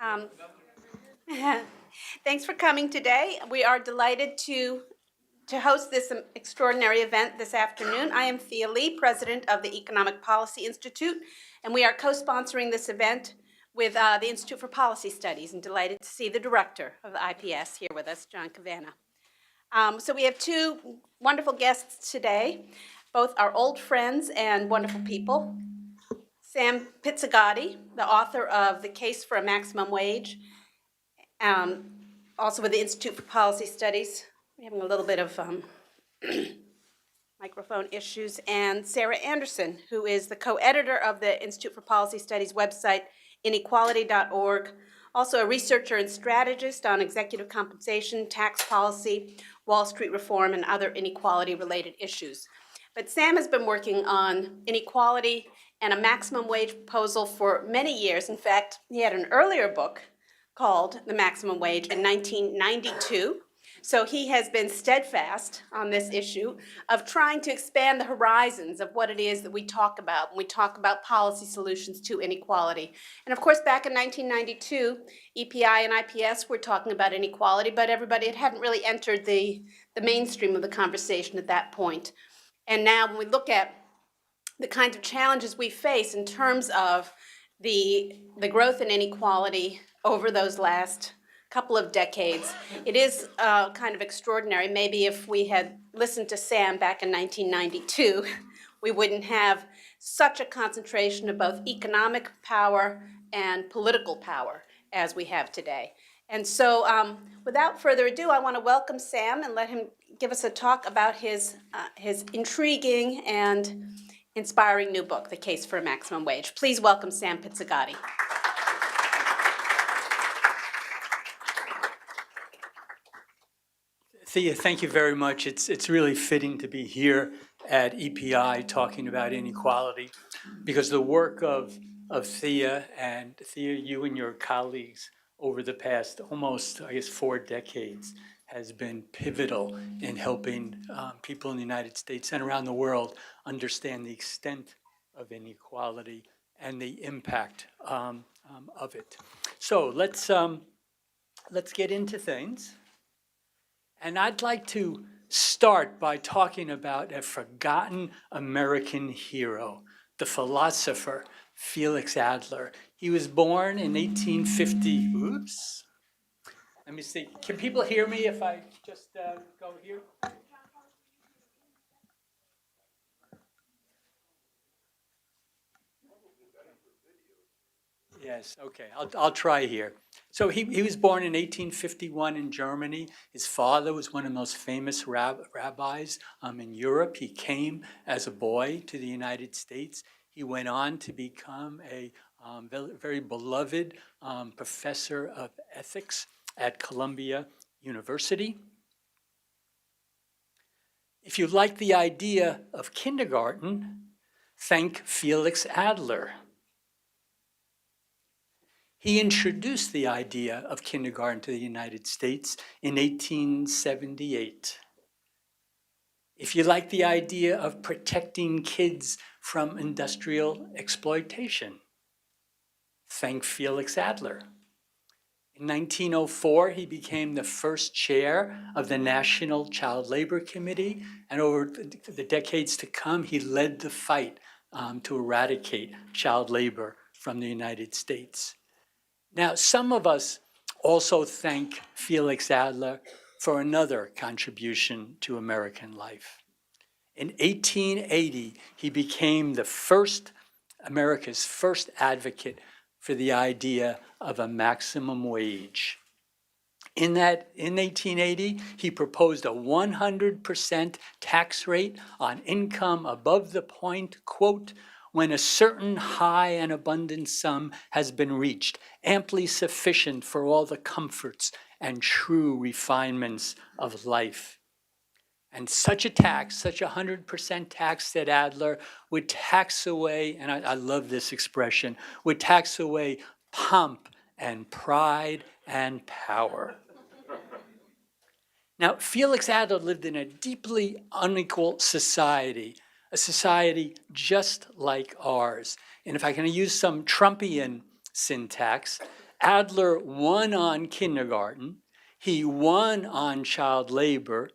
Um, Thanks for coming today. We are delighted to host this extraordinary event this afternoon. I am Thea Lee, president of the Economic Policy Institute, and we are co-sponsoring this event with the Institute for Policy Studies, and delighted to see the director of the IPS here with us, John Cavanna. So we have two wonderful guests today, both our old friends and wonderful people. Sam Pizzigotti, the author of The Case for a Maximum Wage, also with the Institute for Policy Studies. We're having a little bit of microphone issues. And Sarah Anderson, who is the co-editor of the Institute for Policy Studies website, inequality.org, also a researcher and strategist on executive compensation, tax policy, Wall Street reform, and other inequality-related issues. But Sam has been working on inequality and a maximum wage proposal for many years. In fact, he had an earlier book called The Maximum Wage in 1992. So he has been steadfast on this issue of trying to expand the horizons of what it is that we talk about when we talk about policy solutions to inequality. And of course, back in 1992, EPI and IPS were talking about inequality, but it hadn't really entered the mainstream of the conversation at that point. And now when we look at the kinds of challenges we face in terms of the growth in inequality over those last couple of decades, it is kind of extraordinary. Maybe if we had listened to Sam back in 1992, we wouldn't have such a concentration of both economic power and political power as we have today. And so without further ado, I want to welcome Sam and let him give us a talk about his intriguing and inspiring new book, The Case for a Maximum Wage. Please welcome Sam Pizzigotti. Thea, thank you very much. It's really fitting to be here at EPI talking about inequality, because the work of Thea, you and your colleagues over the past almost, 4 decades has been pivotal in helping people in the United States and around the world understand the extent of inequality and the impact of it. So let's get into things. And I'd like to start by talking about a forgotten American hero, the philosopher Felix Adler. He was born in 1850. Oops. Let me see. Can people hear me if I just go here? Yes, okay, I'll try here. So he was born in 1851 in Germany. His father was one of the most famous rabbis in Europe. He came as a boy to the United States. He went on to become a very beloved professor of ethics at Columbia University. If you like the idea of kindergarten, thank Felix Adler. He introduced the idea of kindergarten to the United States in 1878. If you like the idea of protecting kids from industrial exploitation, thank Felix Adler. In 1904, he became the first chair of the National Child Labor Committee, and over the decades to come, he led the fight to eradicate child labor from the United States. Now, some of us also thank Felix Adler for another contribution to American life. In 1880, he became America's first advocate for the idea of a maximum wage. In 1880, he proposed a 100% tax rate on income above the point, quote, when a certain high and abundant sum has been reached, amply sufficient for all the comforts and true refinements of life. And such a tax, such a 100% tax, said Adler, would tax away, and I love this expression, would tax away pomp and pride and power. Now, Felix Adler lived in a deeply unequal society, a society just like ours. And if I can use some Trumpian syntax, Adler won on kindergarten, he won on child labor,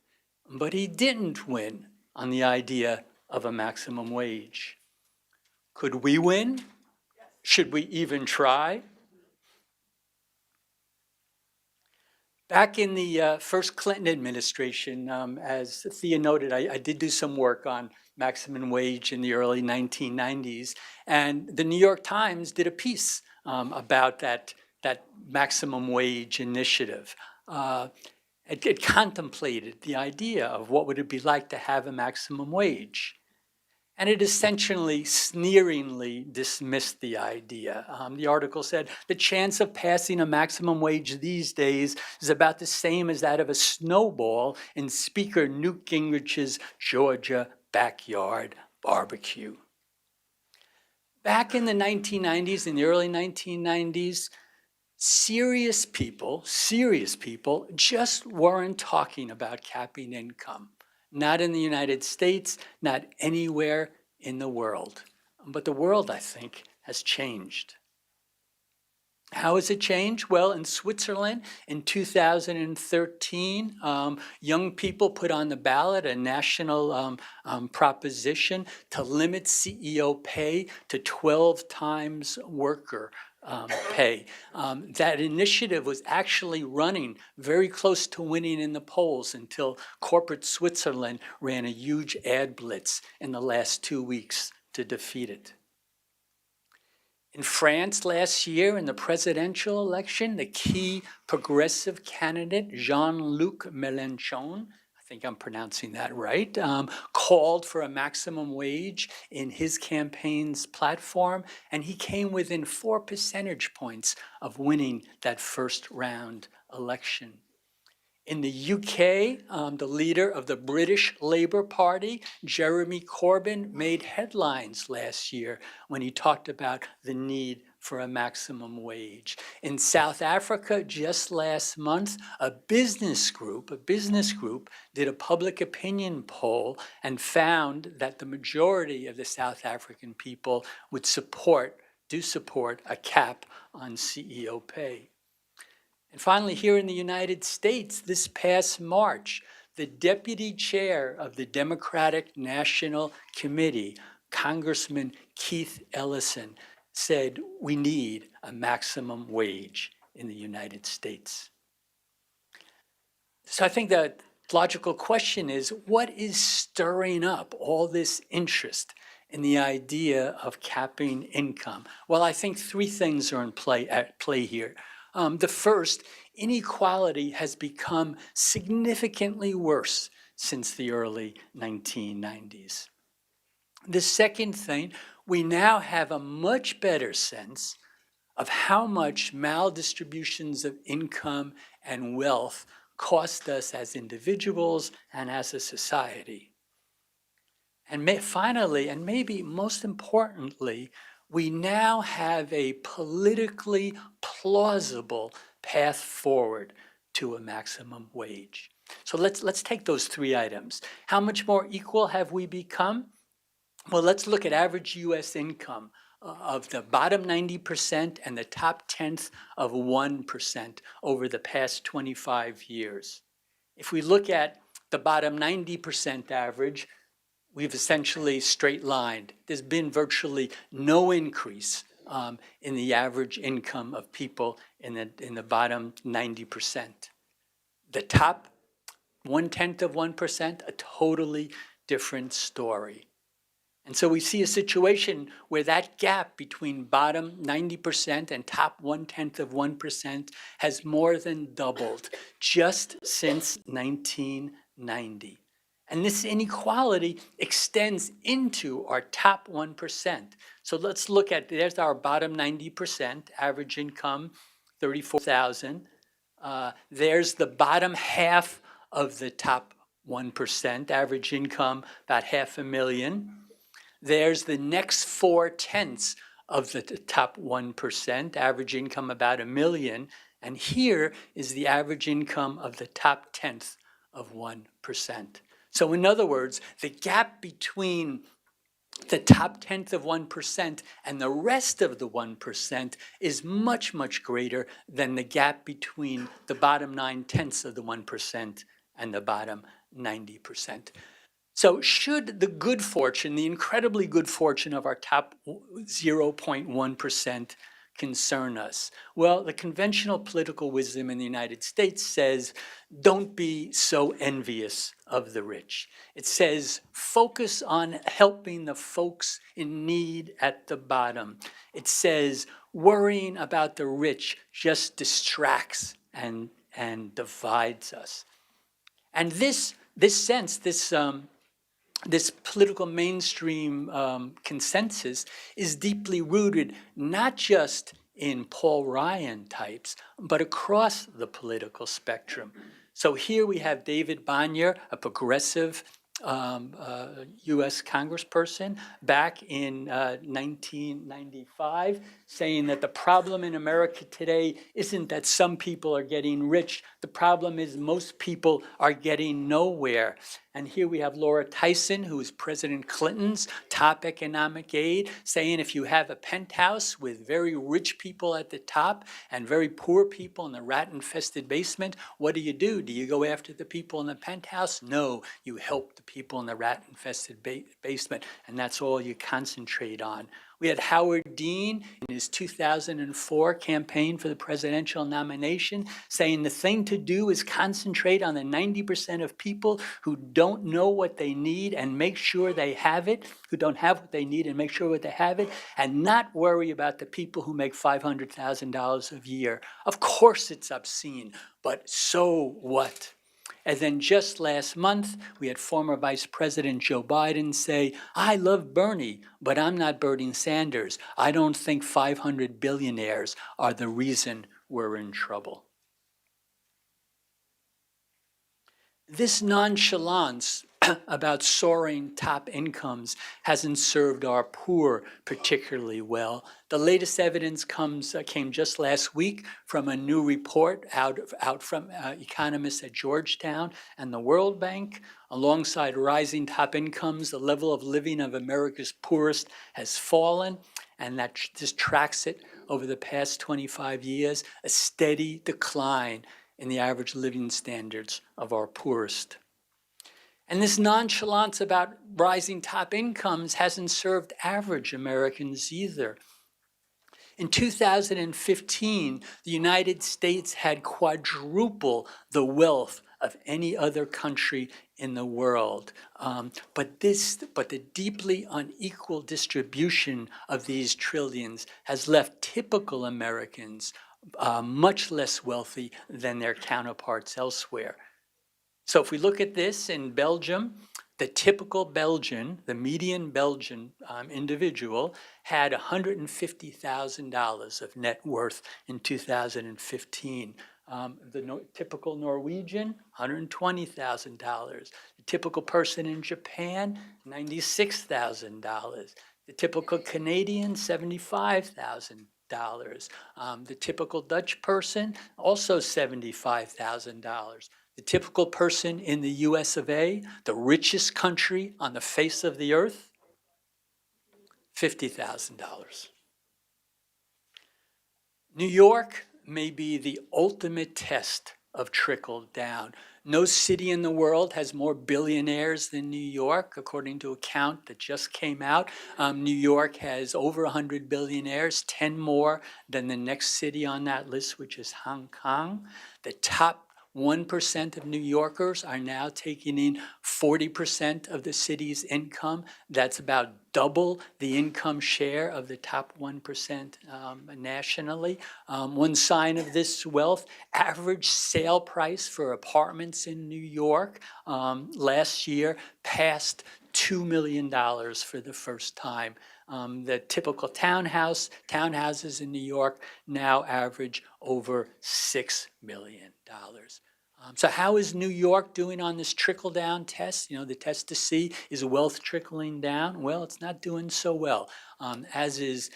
but he didn't win on the idea of a maximum wage. Could we win? Should we even try? Back in the first Clinton administration, as Thea noted, I did do some work on maximum wage in the early 1990s, and the New York Times did a piece about that maximum wage initiative. It contemplated the idea of what would it be like to have a maximum wage. And it essentially sneeringly dismissed the idea. The article said, the chance of passing a maximum wage these days is about the same as that of a snowball in Speaker Newt Gingrich's Georgia backyard barbecue. Back in the 1990s, in the early 1990s, serious people just weren't talking about capping income. Not in the United States, not anywhere in the world. But the world, I think, has changed. How has it changed? Well, in Switzerland in 2013, young people put on the ballot a national proposition to limit CEO pay to 12 times worker pay. That initiative was actually running very close to winning in the polls until corporate Switzerland ran a huge ad blitz in the last 2 weeks to defeat it. In France last year, in the presidential election, the key progressive candidate, Jean-Luc Mélenchon, I think I'm pronouncing that right, called for a maximum wage in his campaign's platform, and he came within 4 percentage points of winning that first round election. In the UK, the leader of the British Labour Party, Jeremy Corbyn, made headlines last year when he talked about the need for a maximum wage. In South Africa, just last month, a business group did a public opinion poll and found that the majority of the South African people would support a cap on CEO pay. And finally, here in the United States, this past March, the deputy chair of the Democratic National Committee, Congressman Keith Ellison, said we need a maximum wage in the United States. So I think the logical question is, what is stirring up all this interest in the idea of capping income? Well, I think 3 things are at play here. The first, inequality has become significantly worse since the early 1990s. The second thing, we now have a much better sense of how much maldistributions of income and wealth cost us as individuals and as a society. And finally, and maybe most importantly, we now have a politically plausible path forward to a maximum wage. So let's take those 3 items. How much more equal have we become? Well, let's look at average U.S. income of the bottom 90% and the top 10th of 1% over the past 25 years. If we look at the bottom 90% average, we've essentially straight lined. There's been virtually no increase in the average income of people in the bottom 90%. The top 1/10 of 1%, a totally different story. And so we see a situation where that gap between bottom 90% and top 1/10 of 1% has more than doubled just since 1990. And this inequality extends into our top 1%. So let's look at, there's our bottom 90%, average income, $34,000. There's the bottom half of the top 1%, average income, about $500,000. There's the next 4/10 of the top 1%, average income about $1 million. And here is the average income of the top 10th of 1%. So in other words, the gap between The top tenth of 1% and the rest of the 1% is much, much greater than the gap between the bottom 9/10 of the 1% and the bottom 90%. So should the good fortune, the incredibly good fortune of our top 0.1% concern us? Well, the conventional political wisdom in the United States says, don't be so envious of the rich. It says, focus on helping the folks in need at the bottom. It says, worrying about the rich just distracts and divides us. And this sense, this political mainstream consensus is deeply rooted not just in Paul Ryan types, but across the political spectrum. So here we have David Bonnier, a progressive U.S. congressperson back in 1995, saying that the problem in America today isn't that some people are getting rich. The problem is most people are getting nowhere. And here we have Laura Tyson, who is President Clinton's top economic aide, saying if you have a penthouse with very rich people at the top and very poor people in the rat-infested basement, what do? Do you go after the people in the penthouse? No, you help the people in the rat-infested basement, and that's all you concentrate on. We had Howard Dean in his 2004 campaign for the presidential nomination saying the thing to do is concentrate on the 90% of people who don't know what they need and make sure they have it, who don't have what they need and make sure what they have it, and not worry about the people who make $500,000 a year. Of course it's obscene, but so what? And then just last month, we had former Vice President Joe Biden say, I love Bernie, but I'm not Bernie Sanders. I don't think 500 billionaires are the reason we're in trouble. This nonchalance about soaring top incomes hasn't served our poor particularly well. The latest evidence came just last week from a new report out from economists at Georgetown and the World Bank. Alongside rising top incomes, the level of living of America's poorest has fallen, and that just tracks it over the past 25 years, a steady decline in the average living standards of our poorest. And this nonchalance about rising top incomes hasn't served average Americans either. In 2015, the United States had quadruple the wealth of any other country in the world. But the deeply unequal distribution of these trillions has left typical Americans much less wealthy than their counterparts elsewhere. So if we look at this in Belgium, the typical Belgian, the median Belgian individual had $150,000 of net worth in 2015. Typical Norwegian, $120,000. The typical person in Japan, $96,000. The typical Canadian, $75,000. The typical Dutch person, also $75,000. The typical person in the US of A, the richest country on the face of the earth, $50,000. New York may be the ultimate test of trickle down. No city in the world has more billionaires than New York, according to a count that just came out. New York has over 100 billionaires, 10 more than the next city on that list, which is Hong Kong. The top 1% of New Yorkers are now taking in 40% of the city's income. That's about double the income share of the top 1% nationally. One sign of this wealth, average sale price for apartments in New York last year passed $2 million for the first time. The typical townhouses in New York now average over $6 million. So how is New York doing on this trickle-down test? The test to see, is wealth trickling down? Well, it's not doing so well, as is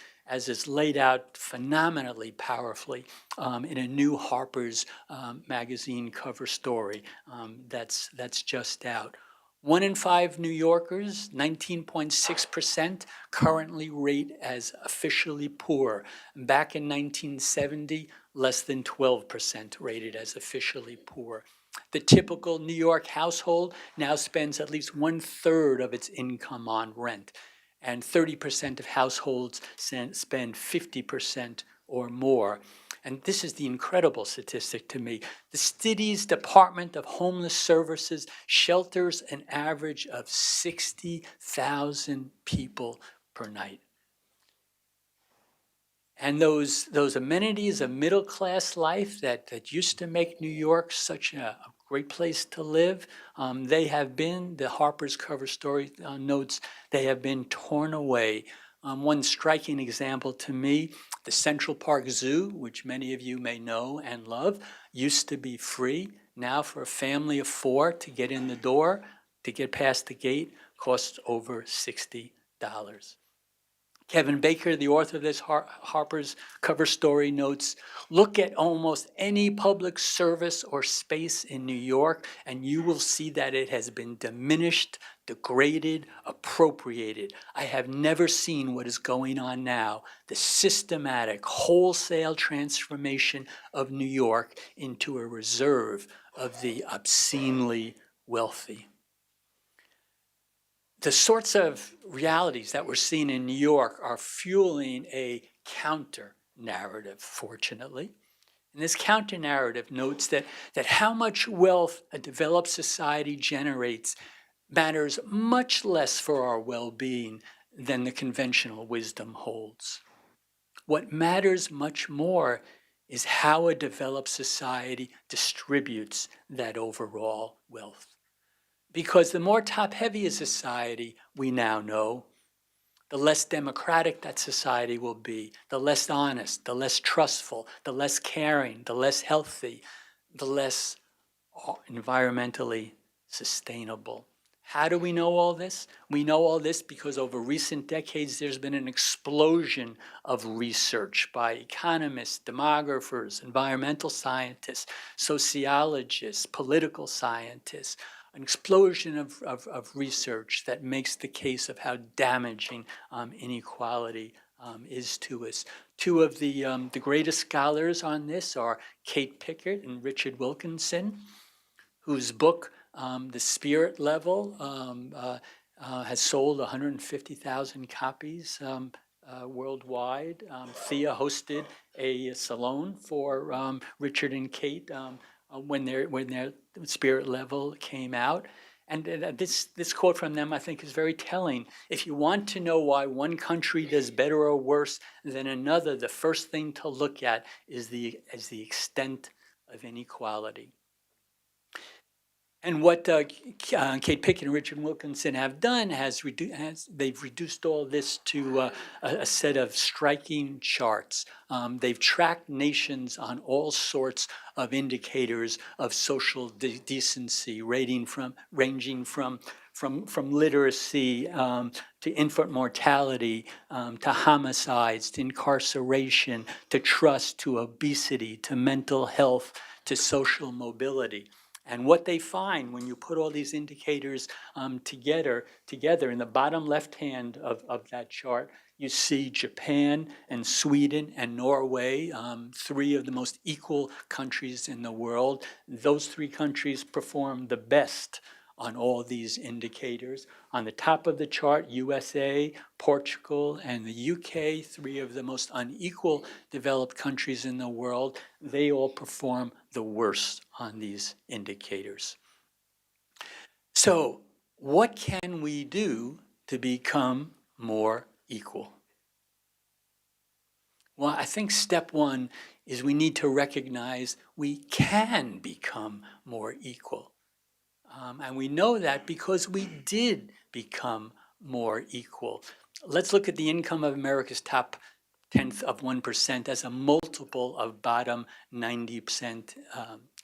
laid out phenomenally powerfully in a new Harper's magazine cover story that's just out. 1 in 5 New Yorkers, 19.6%, currently rate as officially poor. Back in 1970, less than 12% rated as officially poor. The typical New York household now spends at least 1/3 of its income on rent, and 30% of households spend 50% or more. And this is the incredible statistic to me. The city's Department of Homeless Services shelters an average of 60,000 people per night. And those amenities of middle-class life that used to make New York such a great place to live, they have been, the Harper's cover story notes, they have been torn away. One striking example to me, the Central Park Zoo, which many of you may know and love, used to be free. Now for a family of 4 to get in the door, to get past the gate, costs over $60. Kevin Baker, the author of this Harper's cover story, notes, look at almost any public service or space in New York, and you will see that it has been diminished, degraded, appropriated. I have never seen what is going on now, the systematic, wholesale transformation of New York into a reserve of the obscenely wealthy. The sorts of realities that we're seeing in New York are fueling a counter-narrative, fortunately. And this counter-narrative notes that how much wealth a developed society generates matters much less for our well-being than the conventional wisdom holds. What matters much more is how a developed society distributes that overall wealth. Because the more top-heavy a society, we now know, the less democratic that society will be, the less honest, the less trustful, the less caring, the less healthy, the less environmentally sustainable. How do we know all this? We know all this because over recent decades, there's been an explosion of research by economists, demographers, environmental scientists, sociologists, political scientists, an explosion of research that makes the case of how damaging inequality is to us. Two of the greatest scholars on this are Kate Pickett and Richard Wilkinson, whose book, The Spirit Level, has sold 150,000 copies worldwide. Thea hosted a salon for Richard and Kate when their Spirit Level came out. And this quote from them, I think, is very telling. If you want to know why one country does better or worse than another, the first thing to look at is the extent of inequality. And what Kate Pickett and Richard Wilkinson have done they've reduced all this to a set of striking charts. They've tracked nations on all sorts of indicators of social decency, ranging from literacy to infant mortality, to homicides, to incarceration, to trust, to obesity, to mental health, to social mobility. And what they find when you put all these indicators together in the bottom left hand of that chart, you see Japan and Sweden and Norway, 3 of the most equal countries in the world. Those 3 countries perform the best on all these indicators. On the top of the chart, USA, Portugal, and the UK, 3 of the most unequal developed countries in the world, they all perform the worst on these indicators. So, what can we do to become more equal? Well, I think step 1 is we need to recognize we can become more equal. And we know that because we did become more equal. Let's look at the income of America's top 10th of 1% as a multiple of bottom 90%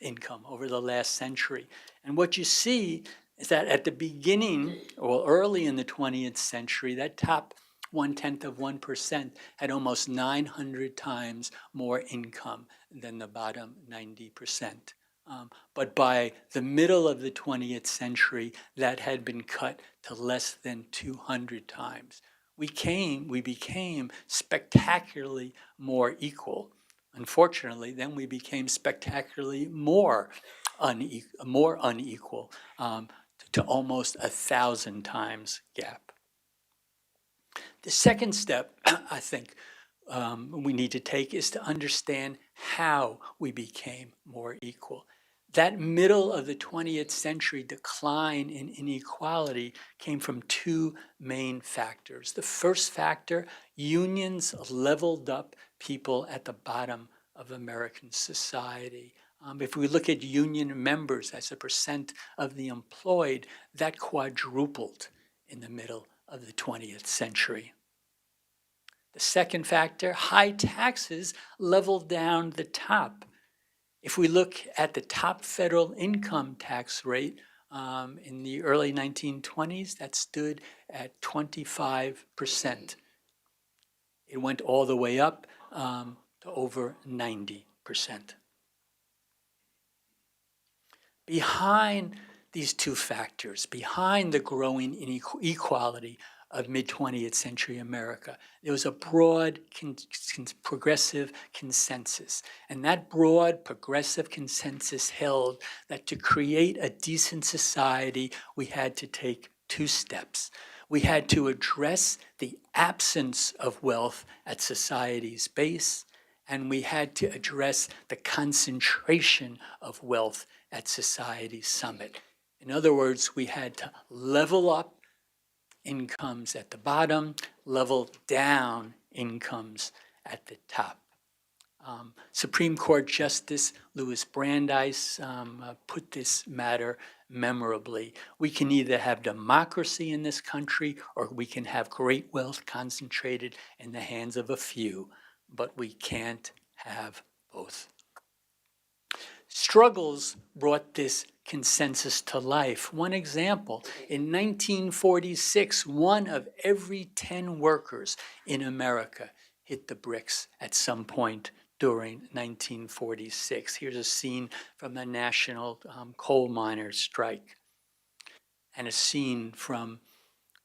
income over the last century. And what you see is that at the beginning, or early in the 20th century, that top 1/10 of 1% had almost 900 times more income than the bottom 90%. But by the middle of the 20th century, that had been cut to less than 200 times. We became spectacularly more equal. Unfortunately, then we became spectacularly more unequal, to almost 1,000 times gap. The second step, I think, we need to take is to understand how we became more equal. That middle of the 20th century decline in inequality came from two main factors. The first factor, unions leveled up people at the bottom of American society. If we look at union members as a percent of the employed, that quadrupled in the middle of the 20th century. The second factor, high taxes leveled down the top. If we look at the top federal income tax rate in the early 1920s, that stood at 25%. It went all the way up to over 90%. Behind these two factors, behind the growing inequality of mid-20th century America, there was a broad progressive consensus. And that broad progressive consensus held that to create a decent society, we had to take two steps. We had to address the absence of wealth at society's base, and we had to address the concentration of wealth at society's summit. In other words, we had to level up incomes at the bottom, level down incomes at the top. Supreme Court Justice Louis Brandeis put this matter memorably. We can either have democracy in this country or we can have great wealth concentrated in the hands of a few, but we can't have both. Struggles brought this consensus to life. One example, in 1946, 1 of every 10 workers in America hit the bricks at some point during 1946. Here's a scene from the National Coal Miners' Strike and a scene from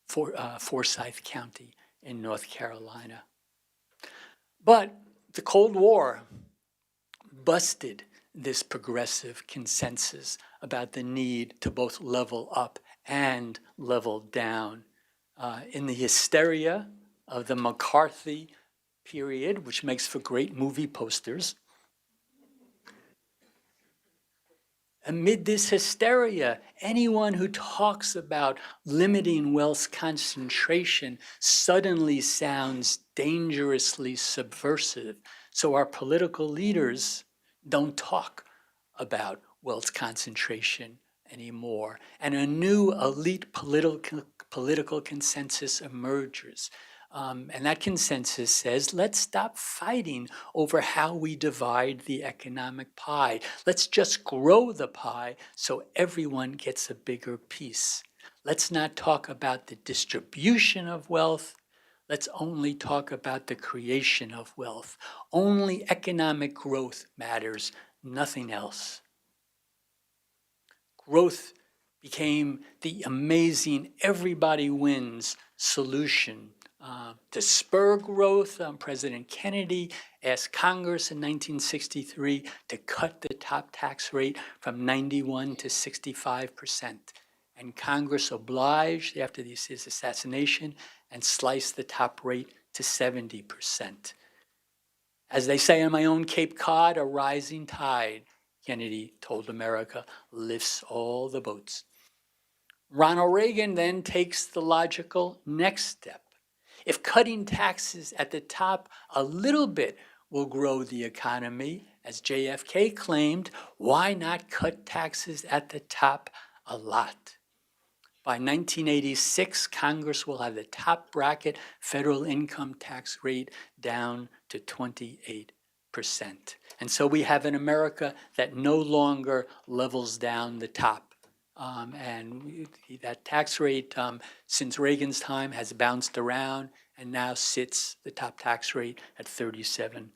Forsyth County in North Carolina. But the Cold War busted this progressive consensus about the need to both level up and level down. In the hysteria of the McCarthy period, which makes for great movie posters, amid this hysteria, anyone who talks about limiting wealth concentration suddenly sounds dangerously subversive. So our political leaders don't talk about wealth concentration anymore. And a new elite political consensus emerges. And that consensus says, let's stop fighting over how we divide the economic pie. Let's just grow the pie so everyone gets a bigger piece. Let's not talk about the distribution of wealth. Let's only talk about the creation of wealth. Only economic growth matters, nothing else. Growth became the amazing everybody wins solution. To spur growth, President Kennedy asked Congress in 1963 to cut the top tax rate from 91% to 65%. And Congress obliged after his assassination and sliced the top rate to 70%. As they say on my own Cape Cod, a rising tide, Kennedy told America, lifts all the boats. Ronald Reagan then takes the logical next step. If cutting taxes at the top a little bit will grow the economy, as JFK claimed, why not cut taxes at the top a lot? By 1986, Congress will have the top bracket federal income tax rate down to 28%. And so we have an America that no longer levels down the top. That tax rate, since Reagan's time, has bounced around and now sits, the top tax rate, at 37%.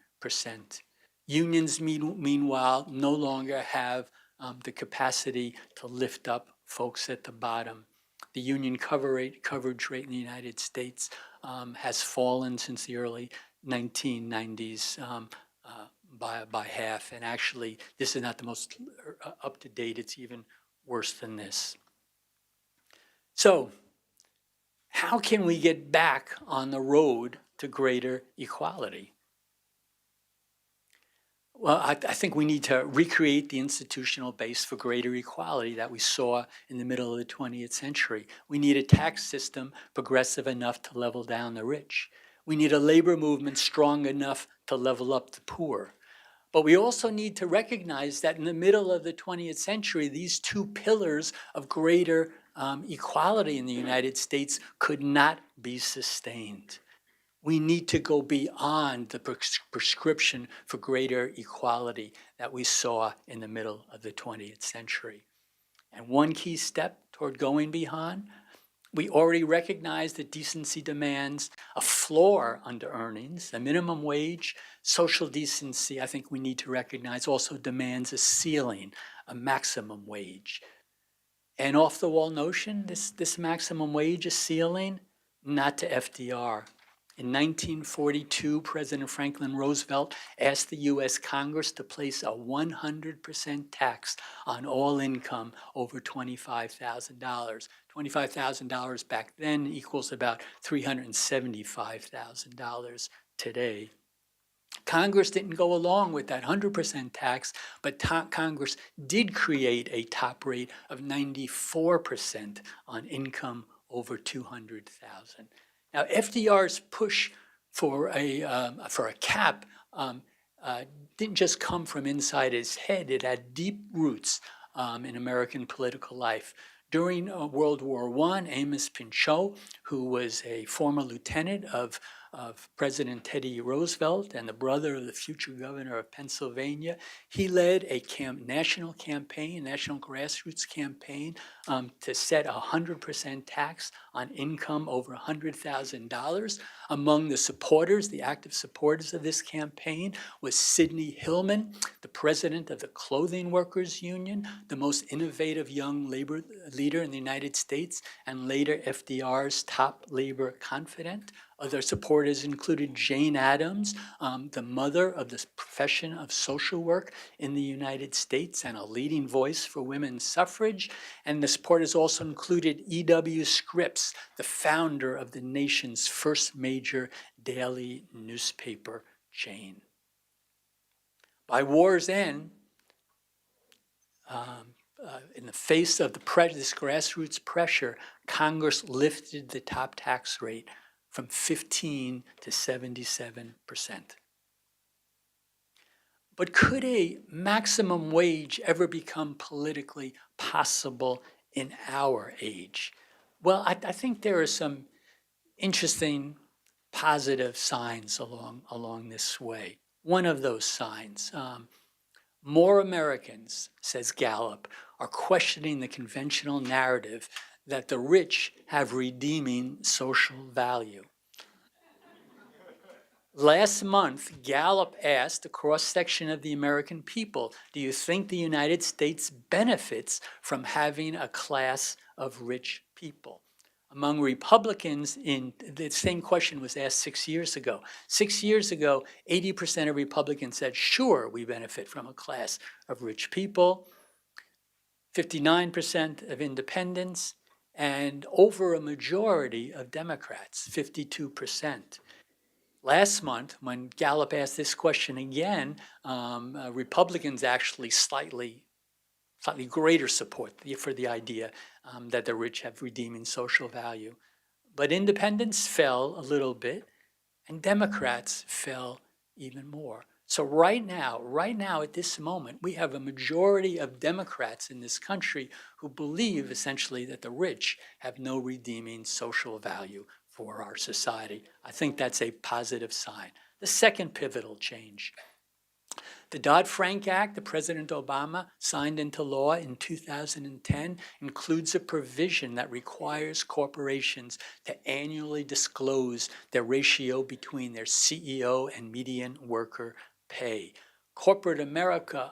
Unions, meanwhile, no longer have the capacity to lift up folks at the bottom. The union coverage rate in the United States has fallen since the early 1990s by half. And actually, this is not the most up-to-date. It's even worse than this. So how can we get back on the road to greater equality? Well, I think we need to recreate the institutional base for greater equality that we saw in the middle of the 20th century. We need a tax system progressive enough to level down the rich. We need a labor movement strong enough to level up the poor. But we also need to recognize that in the middle of the 20th century, these two pillars of greater equality in the United States could not be sustained. We need to go beyond the prescription for greater equality that we saw in the middle of the 20th century. And one key step toward going beyond, we already recognize that decency demands a floor under earnings, a minimum wage. Social decency, I think we need to recognize, also demands a ceiling, a maximum wage. An off-the-wall notion, this maximum wage, a ceiling, not to FDR. In 1942, President Franklin Roosevelt asked the U.S. Congress to place a 100% tax on all income over $25,000. $25,000 back then equals about $375,000 today. Congress didn't go along with that 100% tax, but Congress did create a top rate of 94% on income over $200,000. Now, FDR's push for a cap didn't just come from inside his head. It had deep roots in American political life. During World War I, Amos Pinchot, who was a former lieutenant of President Teddy Roosevelt and the brother of the future governor of Pennsylvania, he led a national grassroots campaign to set a 100% tax on income over $100,000. Among the supporters, the active supporters of this campaign, was Sidney Hillman, the president of the Clothing Workers Union, the most innovative young labor leader in the United States, and later FDR's top labor confidant. Other supporters included Jane Addams, the mother of the profession of social work in the United States and a leading voice for women's suffrage. And the supporters also included E.W. Scripps, the founder of the nation's first major daily newspaper chain. By war's end, in the face of this grassroots pressure, Congress lifted the top tax rate from 15 to 77%. But could a maximum wage ever become politically possible in our age? Well, I think there are some interesting positive signs along this way. One of those signs, more Americans, says Gallup, are questioning the conventional narrative that the rich have redeeming social value. Last month, Gallup asked a cross-section of the American people, do you think the United States benefits from having a class of rich people? Among Republicans, the same question was asked 6 years ago. 6 years ago, 80% of Republicans said, sure, we benefit from a class of rich people. 59% of independents, and over a majority of Democrats, 52%. Last month, when Gallup asked this question again, Republicans actually slightly greater support for the idea that the rich have redeeming social value. But independents fell a little bit, and Democrats fell even more. So right now at this moment, we have a majority of Democrats in this country who believe essentially that the rich have no redeeming social value for our society. I think that's a positive sign. The second pivotal change. The Dodd-Frank Act that President Obama signed into law in 2010 includes a provision that requires corporations to annually disclose their ratio between their CEO and median worker pay. Corporate America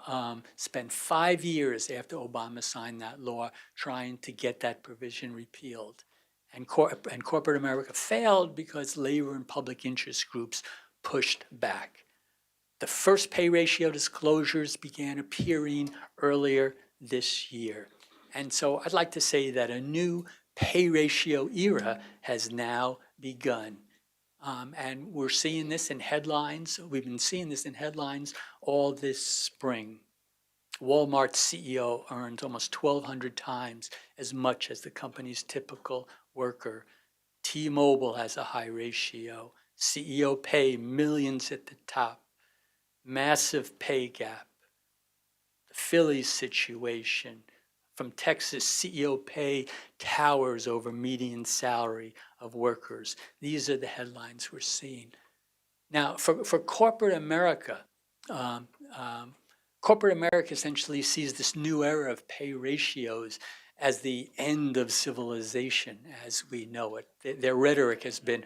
spent 5 years after Obama signed that law trying to get that provision repealed. And corporate America failed because labor and public interest groups pushed back. The first pay ratio disclosures began appearing earlier this year. And so I'd like to say that a new pay ratio era has now begun. And we're seeing this in headlines. We've been seeing this in headlines all this spring. Walmart's CEO earns almost 1,200 times as much as the company's typical worker. T-Mobile has a high ratio. CEO pay millions at the top. Massive pay gap. The Phillies situation. From Texas, CEO pay towers over median salary of workers. These are the headlines we're seeing. Now, for corporate America, corporate America essentially sees this new era of pay ratios as the end of civilization as we know it. Their rhetoric has been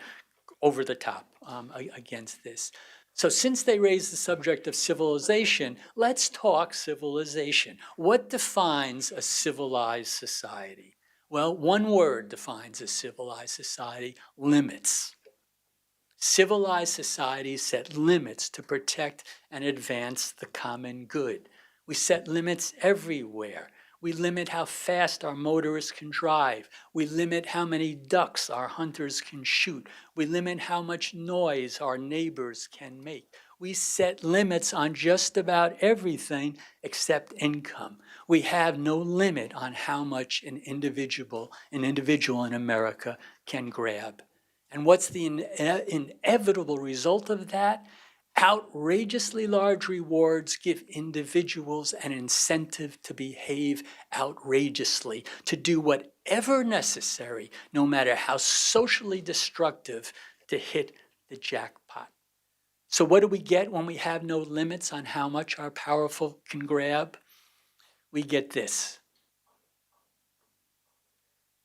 over the top against this. So since they raised the subject of civilization, let's talk civilization. What defines a civilized society? Well, one word defines a civilized society: limits. Civilized societies set limits to protect and advance the common good. We set limits everywhere. We limit how fast our motorists can drive. We limit how many ducks our hunters can shoot. We limit how much noise our neighbors can make. We set limits on just about everything except income. We have no limit on how much an individual in America can grab. And what's the inevitable result of that? Outrageously large rewards give individuals an incentive to behave outrageously, to do whatever necessary, no matter how socially destructive, to hit the jackpot. So what do we get when we have no limits on how much our powerful can grab? We get this.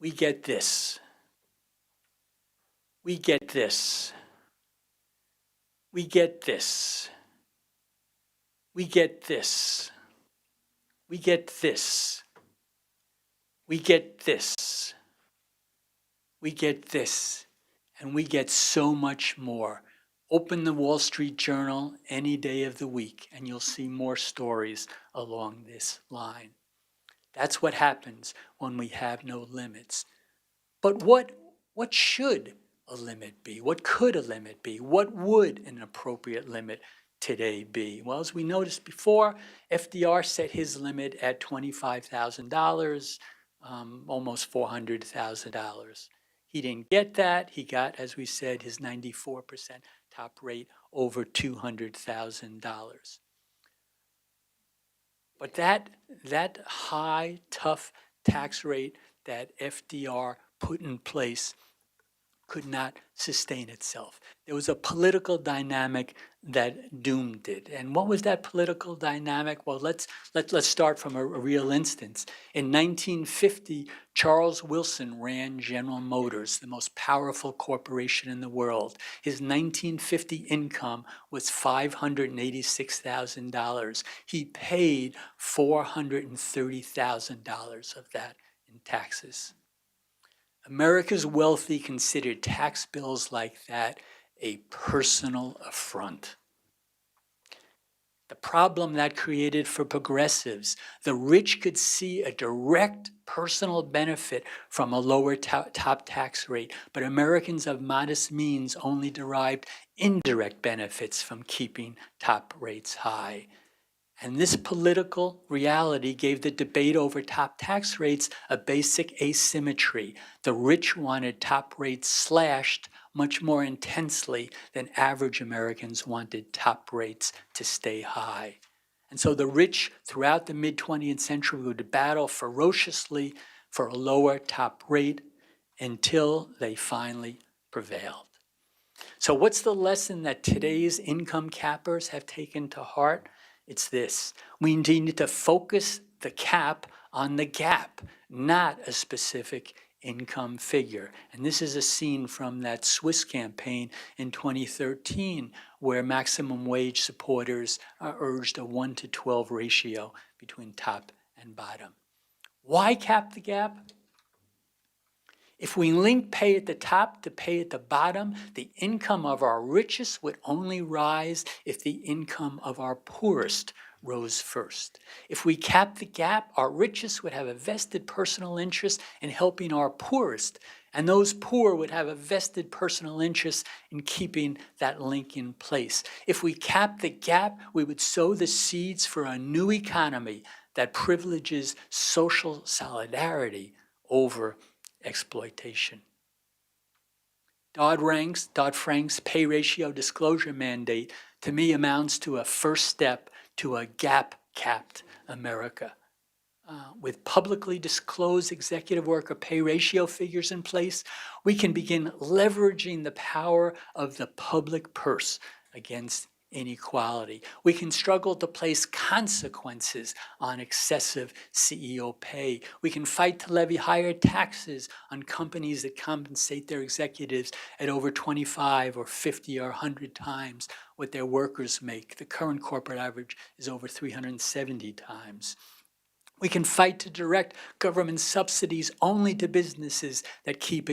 We get this. We get this. We get this. We get this. We get this. We get this. We get this. And we get so much more. Open the Wall Street Journal any day of the week, and you'll see more stories along this line. That's what happens when we have no limits. But what should a limit be? What could a limit be? What would an appropriate limit today be? Well, as we noticed before, FDR set his limit at $25,000, almost $400,000. He didn't get that. He got, as we said, his 94% top rate over $200,000. But that high, tough tax rate that FDR put in place could not sustain itself. There was a political dynamic that doomed it. And what was that political dynamic? Well, let's start from a real instance. In 1950, Charles Wilson ran General Motors, the most powerful corporation in the world. His 1950 income was $586,000. He paid $430,000 of that in taxes. America's wealthy considered tax bills like that a personal affront. The problem that created for progressives: the rich could see a direct personal benefit from a lower top tax rate, but Americans of modest means only derived indirect benefits from keeping top rates high. And this political reality gave the debate over top tax rates a basic asymmetry. The rich wanted top rates slashed much more intensely than average Americans wanted top rates to stay high. And so the rich throughout the mid-20th century would battle ferociously for a lower top rate until they finally prevailed. So what's the lesson that today's income cappers have taken to heart? It's this: we need to focus the cap on the gap, not a specific income figure. And this is a scene from that Swiss campaign in 2013, where maximum wage supporters urged a 1 to 12 ratio between top and bottom. Why cap the gap? If we link pay at the top to pay at the bottom, the income of our richest would only rise if the income of our poorest rose first. If we cap the gap, our richest would have a vested personal interest in helping our poorest, and those poor would have a vested personal interest in keeping that link in place. If we cap the gap, we would sow the seeds for a new economy that privileges social solidarity over exploitation. Dodd-Frank's pay ratio disclosure mandate, to me, amounts to a first step to a gap-capped America. With publicly disclosed executive worker pay ratio figures in place, we can begin leveraging the power of the public purse against inequality. We can struggle to place consequences on excessive CEO pay. We can fight to levy higher taxes on companies that compensate their executives at over 25 or 50 or 100 times what their workers make. The current corporate average is over 370 times. We can fight to direct government subsidies only to businesses that keep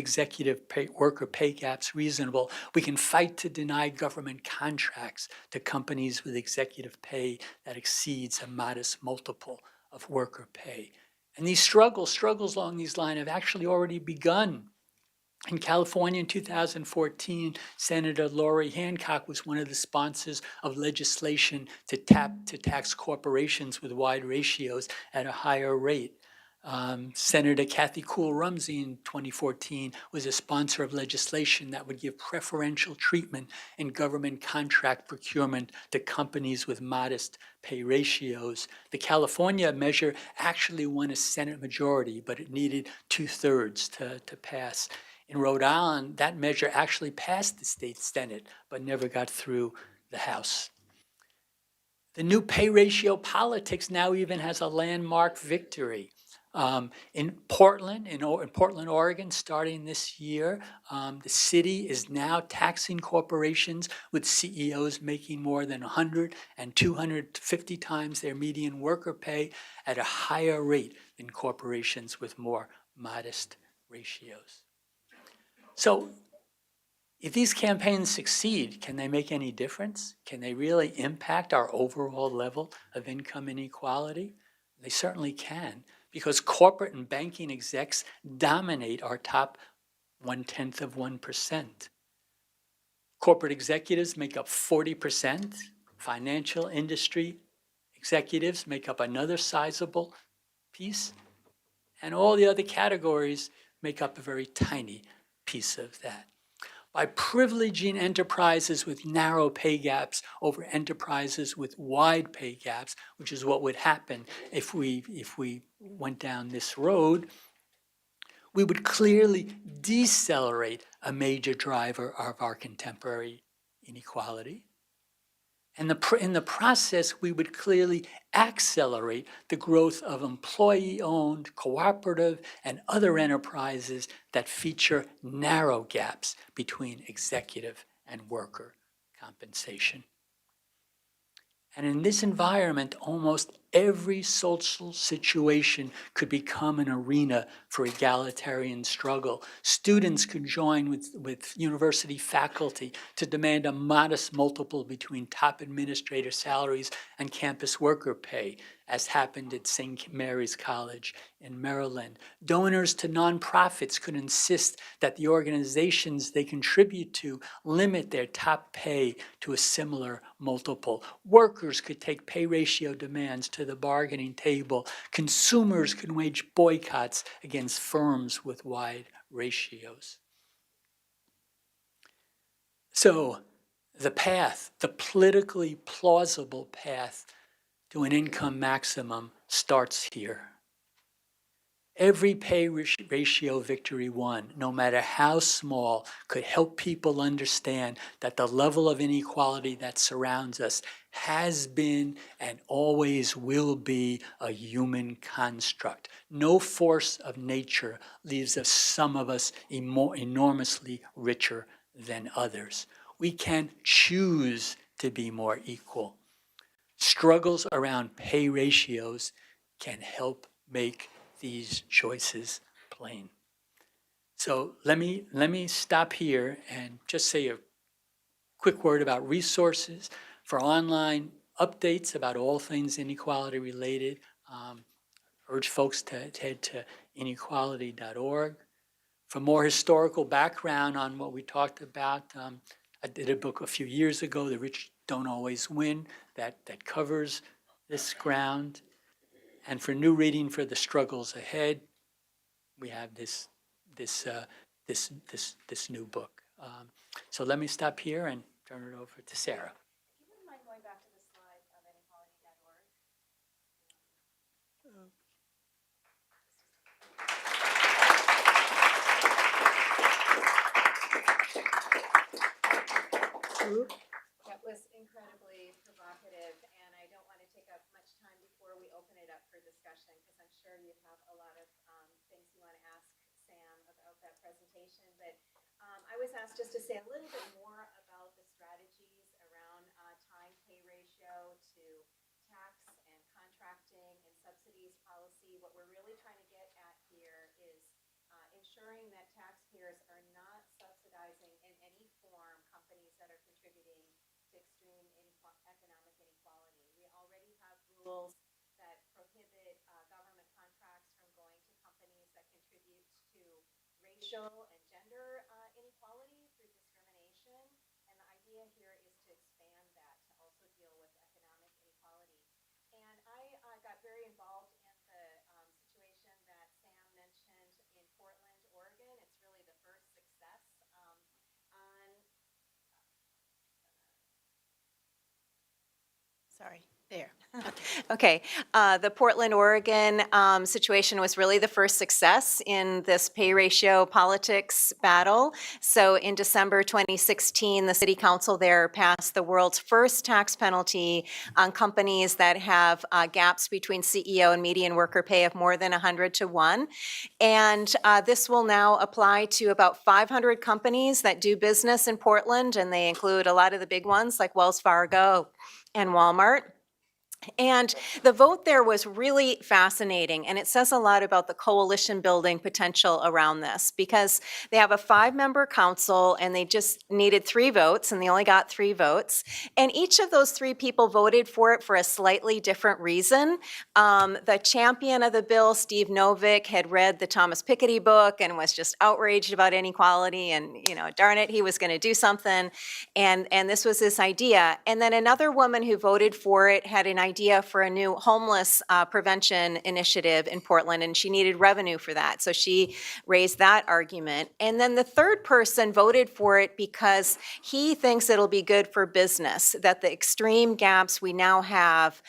worker pay gaps reasonable. We can fight to deny government contracts to companies with executive pay that exceeds a modest multiple of worker pay. And these struggles along these lines have actually already begun. In California in 2014, Senator Laurie Hancock was one of the sponsors of legislation to tax corporations with wide ratios at a higher rate. Senator Kathy Cool-Rumsey in 2014 was a sponsor of legislation that would give preferential treatment in government contract procurement to companies with modest pay ratios. The California measure actually won a Senate majority, but it needed 2/3 to pass. In Rhode Island, that measure actually passed the state Senate, but never got through the House. The new pay ratio politics now even has a landmark victory. In Portland, Oregon, starting this year, the city is now taxing corporations with CEOs making more than 100 and 250 times their median worker pay at a higher rate than corporations with more modest ratios. So if these campaigns succeed, can they make any difference? Can they really impact our overall level of income inequality? They certainly can, because corporate and banking execs dominate our top 0.1%. Corporate executives make up 40%. Financial industry executives make up another sizable piece. And all the other categories make up a very tiny piece of that. By privileging enterprises with narrow pay gaps over enterprises with wide pay gaps, which is what would happen if we went down this road, we would clearly decelerate a major driver of our contemporary inequality. And in the process, we would clearly accelerate the growth of employee-owned, cooperative, and other enterprises that feature narrow gaps between executive and worker compensation. And in this environment, almost every social situation could become an arena for egalitarian struggle. Students could join with university faculty to demand a modest multiple between top administrator salaries and campus worker pay, as happened at St. Mary's College in Maryland. Donors to nonprofits could insist that the organizations they contribute to limit their top pay to a similar multiple. Workers could take pay ratio demands to the bargaining table. Consumers could wage boycotts against firms with wide ratios. So the path, the politically plausible path to an income maximum starts here. Every pay ratio victory won, no matter how small, could help people understand that the level of inequality that surrounds us has been and always will be a human construct. No force of nature leaves us, some of us, enormously richer than others. We can choose to be more equal. Struggles around pay ratios can help make these choices plain. So let me stop here and just say a quick word about resources for online updates about all things inequality related. Urge folks to head to inequality.org. For more historical background on what we talked about, I did a book a few years ago, The Rich Don't Always Win, that covers this ground. And for new reading for the struggles ahead, we have this new book. So let me stop here and turn it over to Sarah. If you wouldn't mind going back to the slide of inequality.org. That was incredibly provocative, and I don't want to take up much time before we open it up for discussion, because I'm sure you have a lot of things you want to ask Sam about that presentation. But I was asked just to say a little bit more about the strategies around time-pay ratio to tax and contracting and subsidies policy. What we're really trying to get at here is ensuring that taxpayers are not subsidizing in any form companies that are contributing to extreme economic inequality. We already have rules that prohibit government contracts from going to companies that contribute to racial and gender inequality through discrimination. And the idea here is to expand that to also deal with economic inequality. And I got very involved in the situation that Sam mentioned in Portland, Oregon. It's really the first success on sorry, there. Okay, the Portland, Oregon situation was really the first success in this pay ratio politics battle. So in December 2016, the city council there passed the world's first tax penalty on companies that have gaps between CEO and median worker pay of more than 100 to 1. And this will now apply to about 500 companies that do business in Portland, and they include a lot of the big ones like Wells Fargo and Walmart. And the vote there was really fascinating, and it says a lot about the coalition building potential around this, because they have a 5-member council and they just needed 3 votes, and they only got 3 votes. And each of those 3 people voted for it for a slightly different reason. The champion of the bill, Steve Novick, had read the Thomas Piketty book and was just outraged about inequality, and darn it, he was going to do something. And this was this idea. And then another woman who voted for it had an idea for a new homeless prevention initiative in Portland, and she needed revenue for that. So she raised that argument. And then the third person voted for it because he thinks it'll be good for business, that the extreme gaps we now have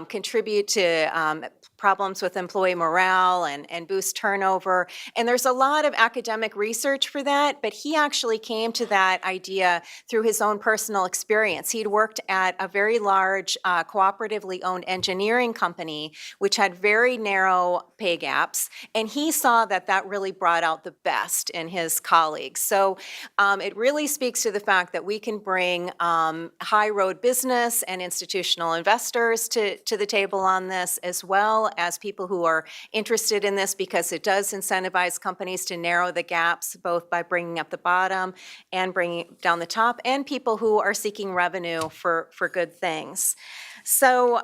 contribute to problems with employee morale and boost turnover. And there's a lot of academic research for that, but he actually came to that idea through his own personal experience. He'd worked at a very large cooperatively owned engineering company, which had very narrow pay gaps, and he saw that that really brought out the best in his colleagues. So it really speaks to the fact that we can bring high road business and institutional investors to the table on this, as well as people who are interested in this, because it does incentivize companies to narrow the gaps, both by bringing up the bottom and bringing down the top, and people who are seeking revenue for good things. So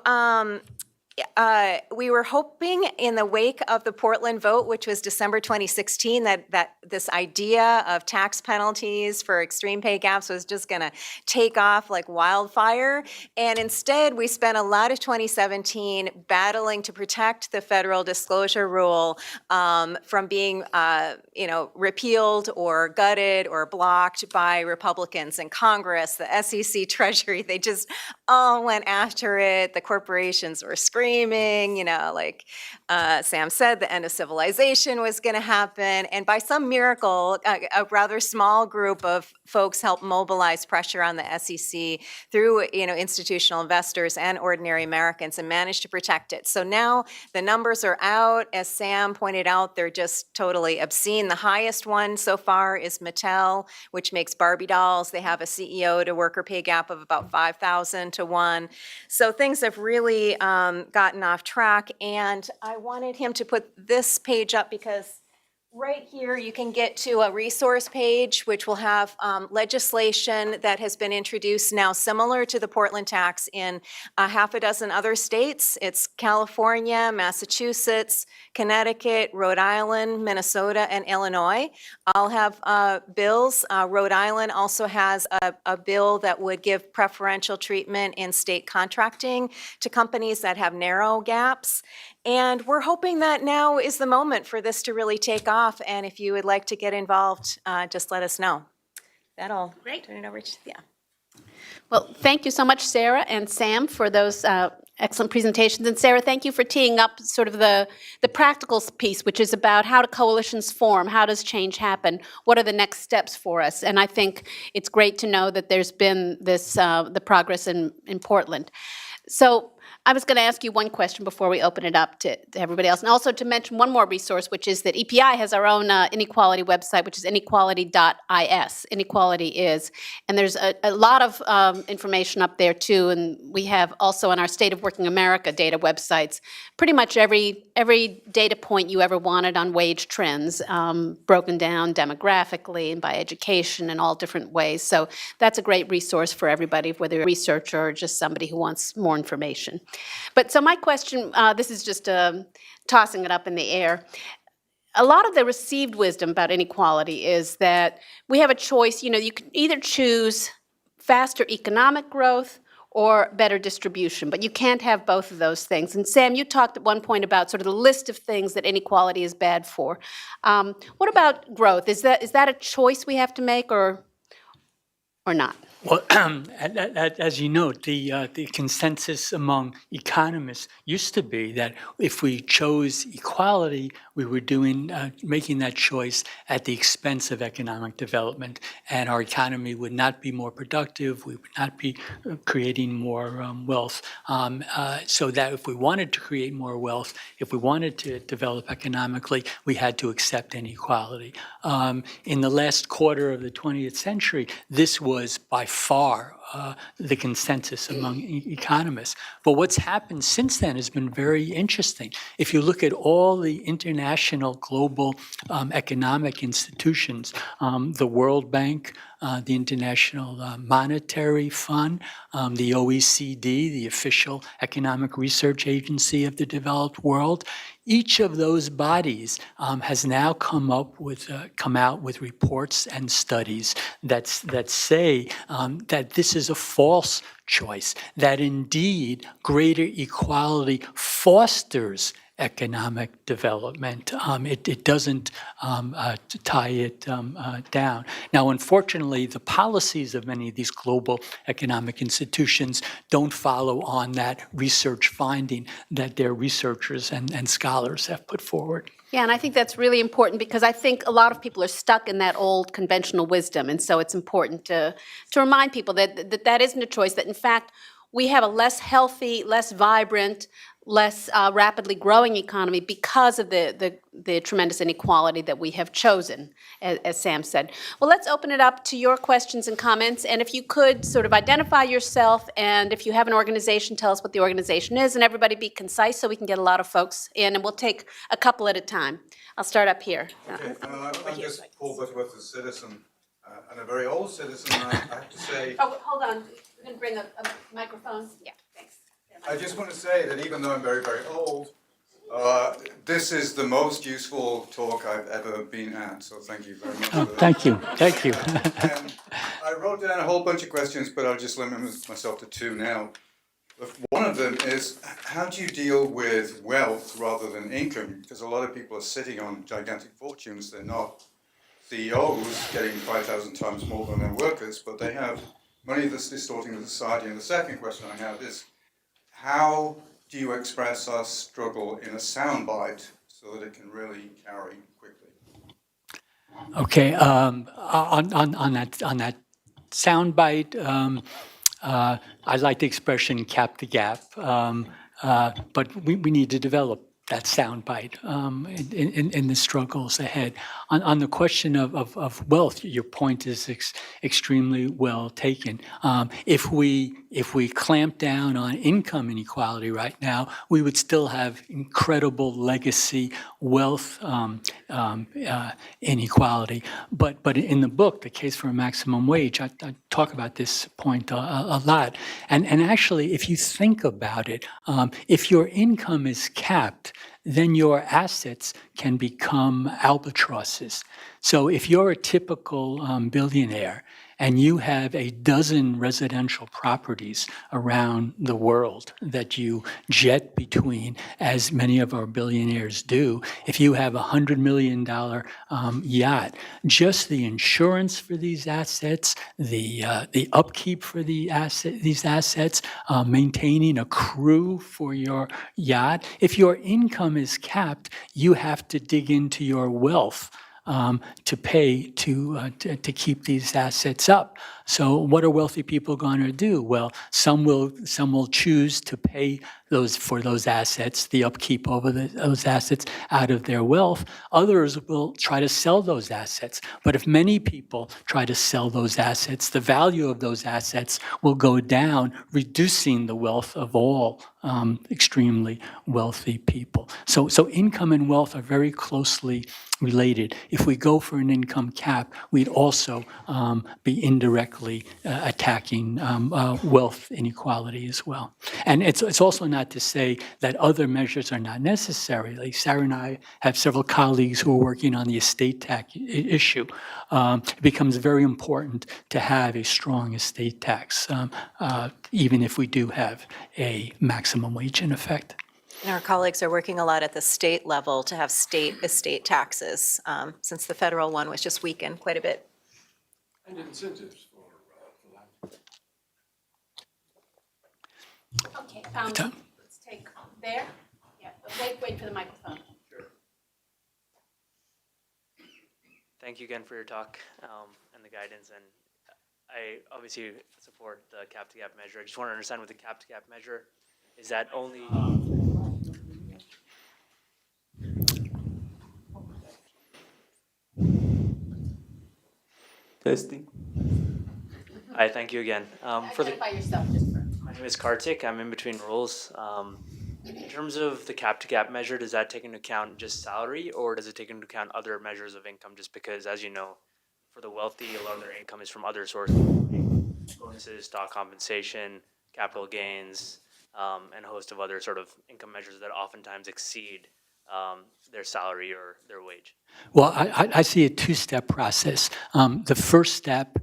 we were hoping in the wake of the Portland vote, which was December 2016, that this idea of tax penalties for extreme pay gaps was just going to take off like wildfire. And instead, we spent a lot of 2017 battling to protect the federal disclosure rule from being repealed or gutted or blocked by Republicans in Congress, the SEC, Treasury. They just all went after it. The corporations were screaming screaming, like Sam said, the end of civilization was going to happen. And by some miracle, a rather small group of folks helped mobilize pressure on the SEC through, institutional investors and ordinary Americans and managed to protect it. So now the numbers are out. As Sam pointed out, they're just totally obscene. The highest one so far is Mattel, which makes Barbie dolls. They have a CEO to worker pay gap of about 5,000 to 1. So things have really gotten off track. And I wanted him to put this page up because right here, you can get to a resource page, which will have legislation that has been introduced now similar to the Portland tax in a half a dozen other states. It's California, Massachusetts, Connecticut, Rhode Island, Minnesota, and Illinois. All have bills. Rhode Island also has a bill that would give preferential treatment in state contracting to companies that have narrow gaps. And we're hoping that now is the moment for this to really take off. And if you would like to get involved, just let us know. That'll Great. turn it over to, yeah. Well, thank you so much, Sarah and Sam, for those excellent presentations. And Sarah, thank you for teeing up sort of the practical piece, which is about how do coalitions form, how does change happen, what are the next steps for us. And I think it's great to know that there's been this the progress in Portland. So I was going to ask you one question before we open it up to everybody else, and also to mention one more resource, which is that EPI has our own inequality website, which is inequality.is. Inequality is. And there's a lot of information up there, too, and we have also on our State of Working America data websites pretty much every data point you ever wanted on wage trends, broken down demographically and by education in all different ways. So that's a great resource for everybody, whether you're a researcher or just somebody who wants more information. But so my question, this is just tossing it up in the air. A lot of the received wisdom about inequality is that we have a choice. You can either choose faster economic growth or better distribution, but you can't have both of those things. And Sam, you talked at one point about sort of the list of things that inequality is bad for. What about growth? Is that a choice we have to make or not? Well, as you note, the consensus among economists used to be that if we chose equality, we were making that choice at the expense of economic development, and our economy would not be more productive. We would not be creating more wealth. So that if we wanted to create more wealth, if we wanted to develop economically, we had to accept inequality. In the last quarter of the 20th century, this was by far the consensus among economists. But what's happened since then has been very interesting. If you look at all the international global economic institutions, the World Bank, the International Monetary Fund, the OECD, the official economic research agency of the developed world, each of those bodies has now come out with reports and studies that say that this is a false choice, that indeed greater equality fosters economic development. It doesn't tie it down. Now, unfortunately, the policies of many of these global economic institutions don't follow on that research finding that their researchers and scholars have put forward. Yeah, and I think that's really important because I think a lot of people are stuck in that old conventional wisdom, and so it's important to remind people that isn't a choice, that in fact we have a less healthy, less vibrant, less rapidly growing economy because of the tremendous inequality that we have chosen, as Sam said. Well, let's open it up to your questions and comments, and if you could sort of identify yourself, and if you have an organization, tell us what the organization is, and everybody be concise so we can get a lot of folks in, and we'll take a couple at a time. I'll start up here. Okay, I'm just Paul Butterworth, a citizen, and a very old citizen, I have to say. Oh, hold on. We're going to bring a microphone. Yeah, thanks. I just want to say that even though I'm very, very old, this is the most useful talk I've ever been at, so thank you very much for that. Thank you. Thank you. I wrote down a whole bunch of questions, but I'll just limit myself to two now. One of them is, how do you deal with wealth rather than income? Because a lot of people are sitting on gigantic fortunes. They're not CEOs getting 5,000 times more than their workers, but they have money that's distorting the society. And the second question I have is, how do you express our struggle in a soundbite so that it can really carry quickly? Okay, on that soundbite, I like the expression "cap the gap," but we need to develop that soundbite in the struggles ahead. On the question of wealth, your point is extremely well taken. If we clamp down on income inequality right now, we would still have incredible legacy wealth inequality. But in the book, The Case for a Maximum Wage, I talk about this point a lot. And actually, if you think about it, if your income is capped, then your assets can become albatrosses. So if you're a typical billionaire and you have a dozen residential properties around the world that you jet between, as many of our billionaires do, if you have $100 million yacht, just the insurance for these assets, the upkeep for these assets, maintaining a crew for your yacht, if your income is capped, you have to dig into your wealth to pay to keep these assets up. So what are wealthy people going to do? Well, some will choose to pay for those assets, the upkeep over those assets out of their wealth. Others will try to sell those assets. But if many people try to sell those assets, the value of those assets will go down, reducing the wealth of all extremely wealthy people. So income and wealth are very closely related. If we go for an income cap, we'd also be indirectly attacking wealth inequality as well. And it's also not to say that other measures are not necessary. Like Sarah and I have several colleagues who are working on the estate tax issue. It becomes very important to have a strong estate tax, even if we do have a maximum wage in effect. And our colleagues are working a lot at the state level to have state estate taxes, since the federal one was just weakened quite a bit. And incentives for that. Okay, let's take there. Yeah, wait for the microphone. Thank you again for your talk and the guidance. And I obviously support the cap to gap measure. I just want to understand with the cap to gap measure, is that only Testing. I thank you again. Identify yourself just for. My name is Kartik. I'm in between roles. In terms of the cap to gap measure, does that take into account just salary, or does it take into account other measures of income? Just because, as you know, for the wealthy, a lot of their income is from other sources, bonuses, stock compensation, capital gains, and a host of other sort of income measures that oftentimes exceed their salary or their wage. Well, I see a two-step process. The first step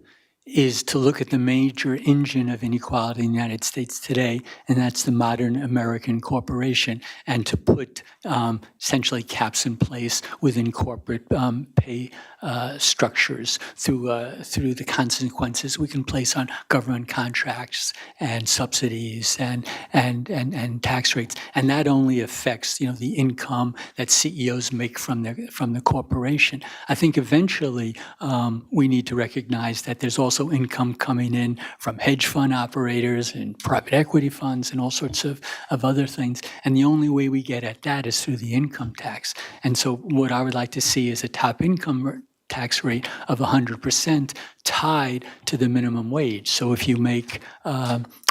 is to look at the major engine of inequality in the United States today, and that's the modern American corporation, and to put essentially caps in place within corporate pay structures through the consequences we can place on government contracts and subsidies and tax rates, and that only affects the income that CEOs make from the corporation. I think eventually we need to recognize that there's also income coming in from hedge fund operators and private equity funds and all sorts of other things. And the only way we get at that is through the income tax. And so what I would like to see is a top income tax rate of 100% tied to the minimum wage. So if you make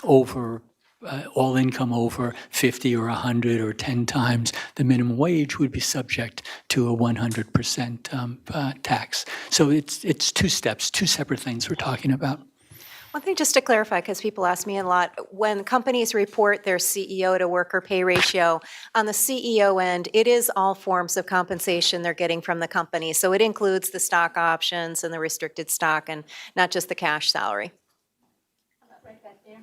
all income over 50 or 100 or 10 times the minimum wage would be subject to a 100% tax. So it's two steps, two separate things we're talking about. One thing just to clarify, because people ask me a lot, when companies report their CEO to worker pay ratio, on the CEO end, it is all forms of compensation they're getting from the company. So it includes the stock options and the restricted stock and not just the cash salary. Right back there.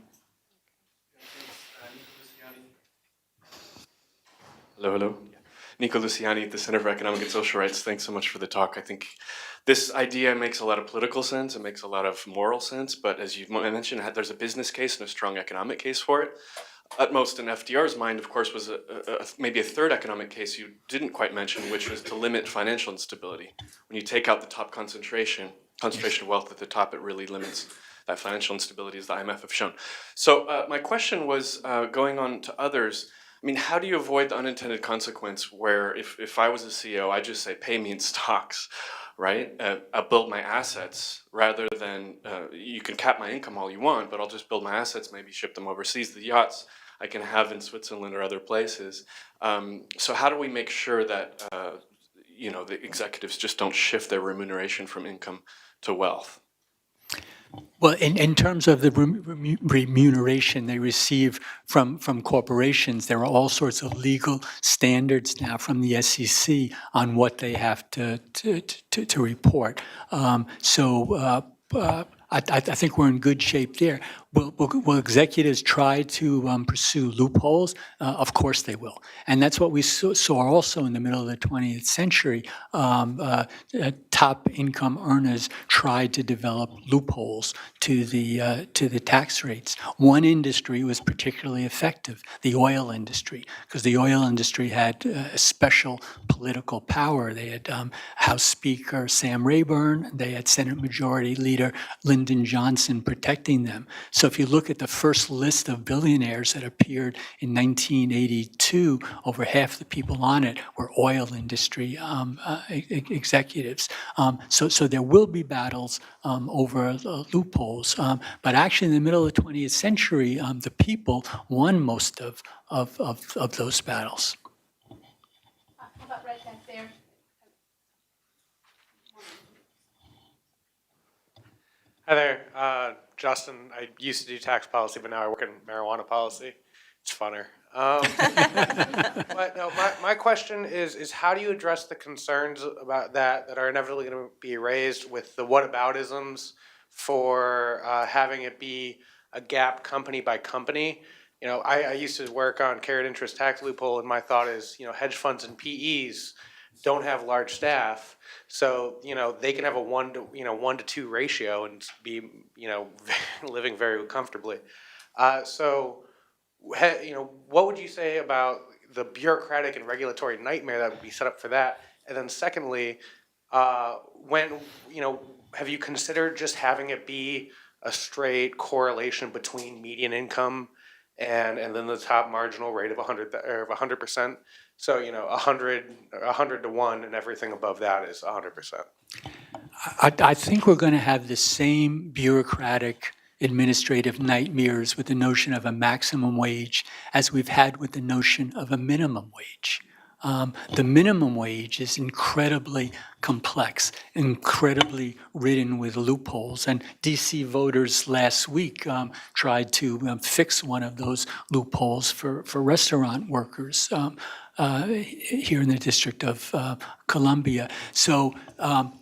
Hello. Nico Luciani at the Center for Economic and Social Rights. Thanks so much for the talk. I think this idea makes a lot of political sense. It makes a lot of moral sense. But as you mentioned, there's a business case and a strong economic case for it. utmost in FDR's mind, of course, was maybe a third economic case you didn't quite mention, which was to limit financial instability. When you take out the top concentration of wealth at the top, it really limits that financial instability, as the IMF have shown. So my question was, going on to others, I mean, how do you avoid the unintended consequence where if I was a CEO, I just say, pay me in stocks, right? I'll build my assets rather than, you can cap my income all you want, but I'll just build my assets, maybe ship them overseas. The yachts I can have in Switzerland or other places. So how do we make sure that, the executives just don't shift their remuneration from income to wealth? Well, in terms of the remuneration they receive from corporations, there are all sorts of legal standards now from the SEC on what they have to report. I think we're in good shape there. Will executives try to pursue loopholes? Of course they will. And that's what we saw also in the middle of the 20th century. Top income earners tried to develop loopholes to the tax rates. One industry was particularly effective, the oil industry, because the oil industry had special political power. They had House Speaker Sam Rayburn, they had Senate Majority Leader Lyndon Johnson protecting them. So if you look at the first list of billionaires that appeared in 1982, over half the people on it were oil industry executives. So there will be battles over loopholes. But actually in the middle of the 20th century, the people won most of those battles. How about right back there? Hi there, Justin. I used to do tax policy, but now I work in marijuana policy. It's funner. But no, my question is how do you address the concerns about that are inevitably going to be raised with the whataboutisms for having it be a gap company by company? You know, I used to work on carried interest tax loophole, and my thought is, hedge funds and PEs don't have large staff, so they can have a 1 to 2 ratio and be living very comfortably. What would you say about the bureaucratic and regulatory nightmare that would be set up for that? And then secondly, have you considered just having it be a straight correlation between median income and then the top marginal rate of 100%? So 100 to 1, and everything above that is 100%. I think we're going to have the same bureaucratic administrative nightmares with the notion of a maximum wage as we've had with the notion of a minimum wage. The minimum wage is incredibly complex, incredibly ridden with loopholes. And DC voters last week tried to fix one of those loopholes for restaurant workers here in the District of Columbia. So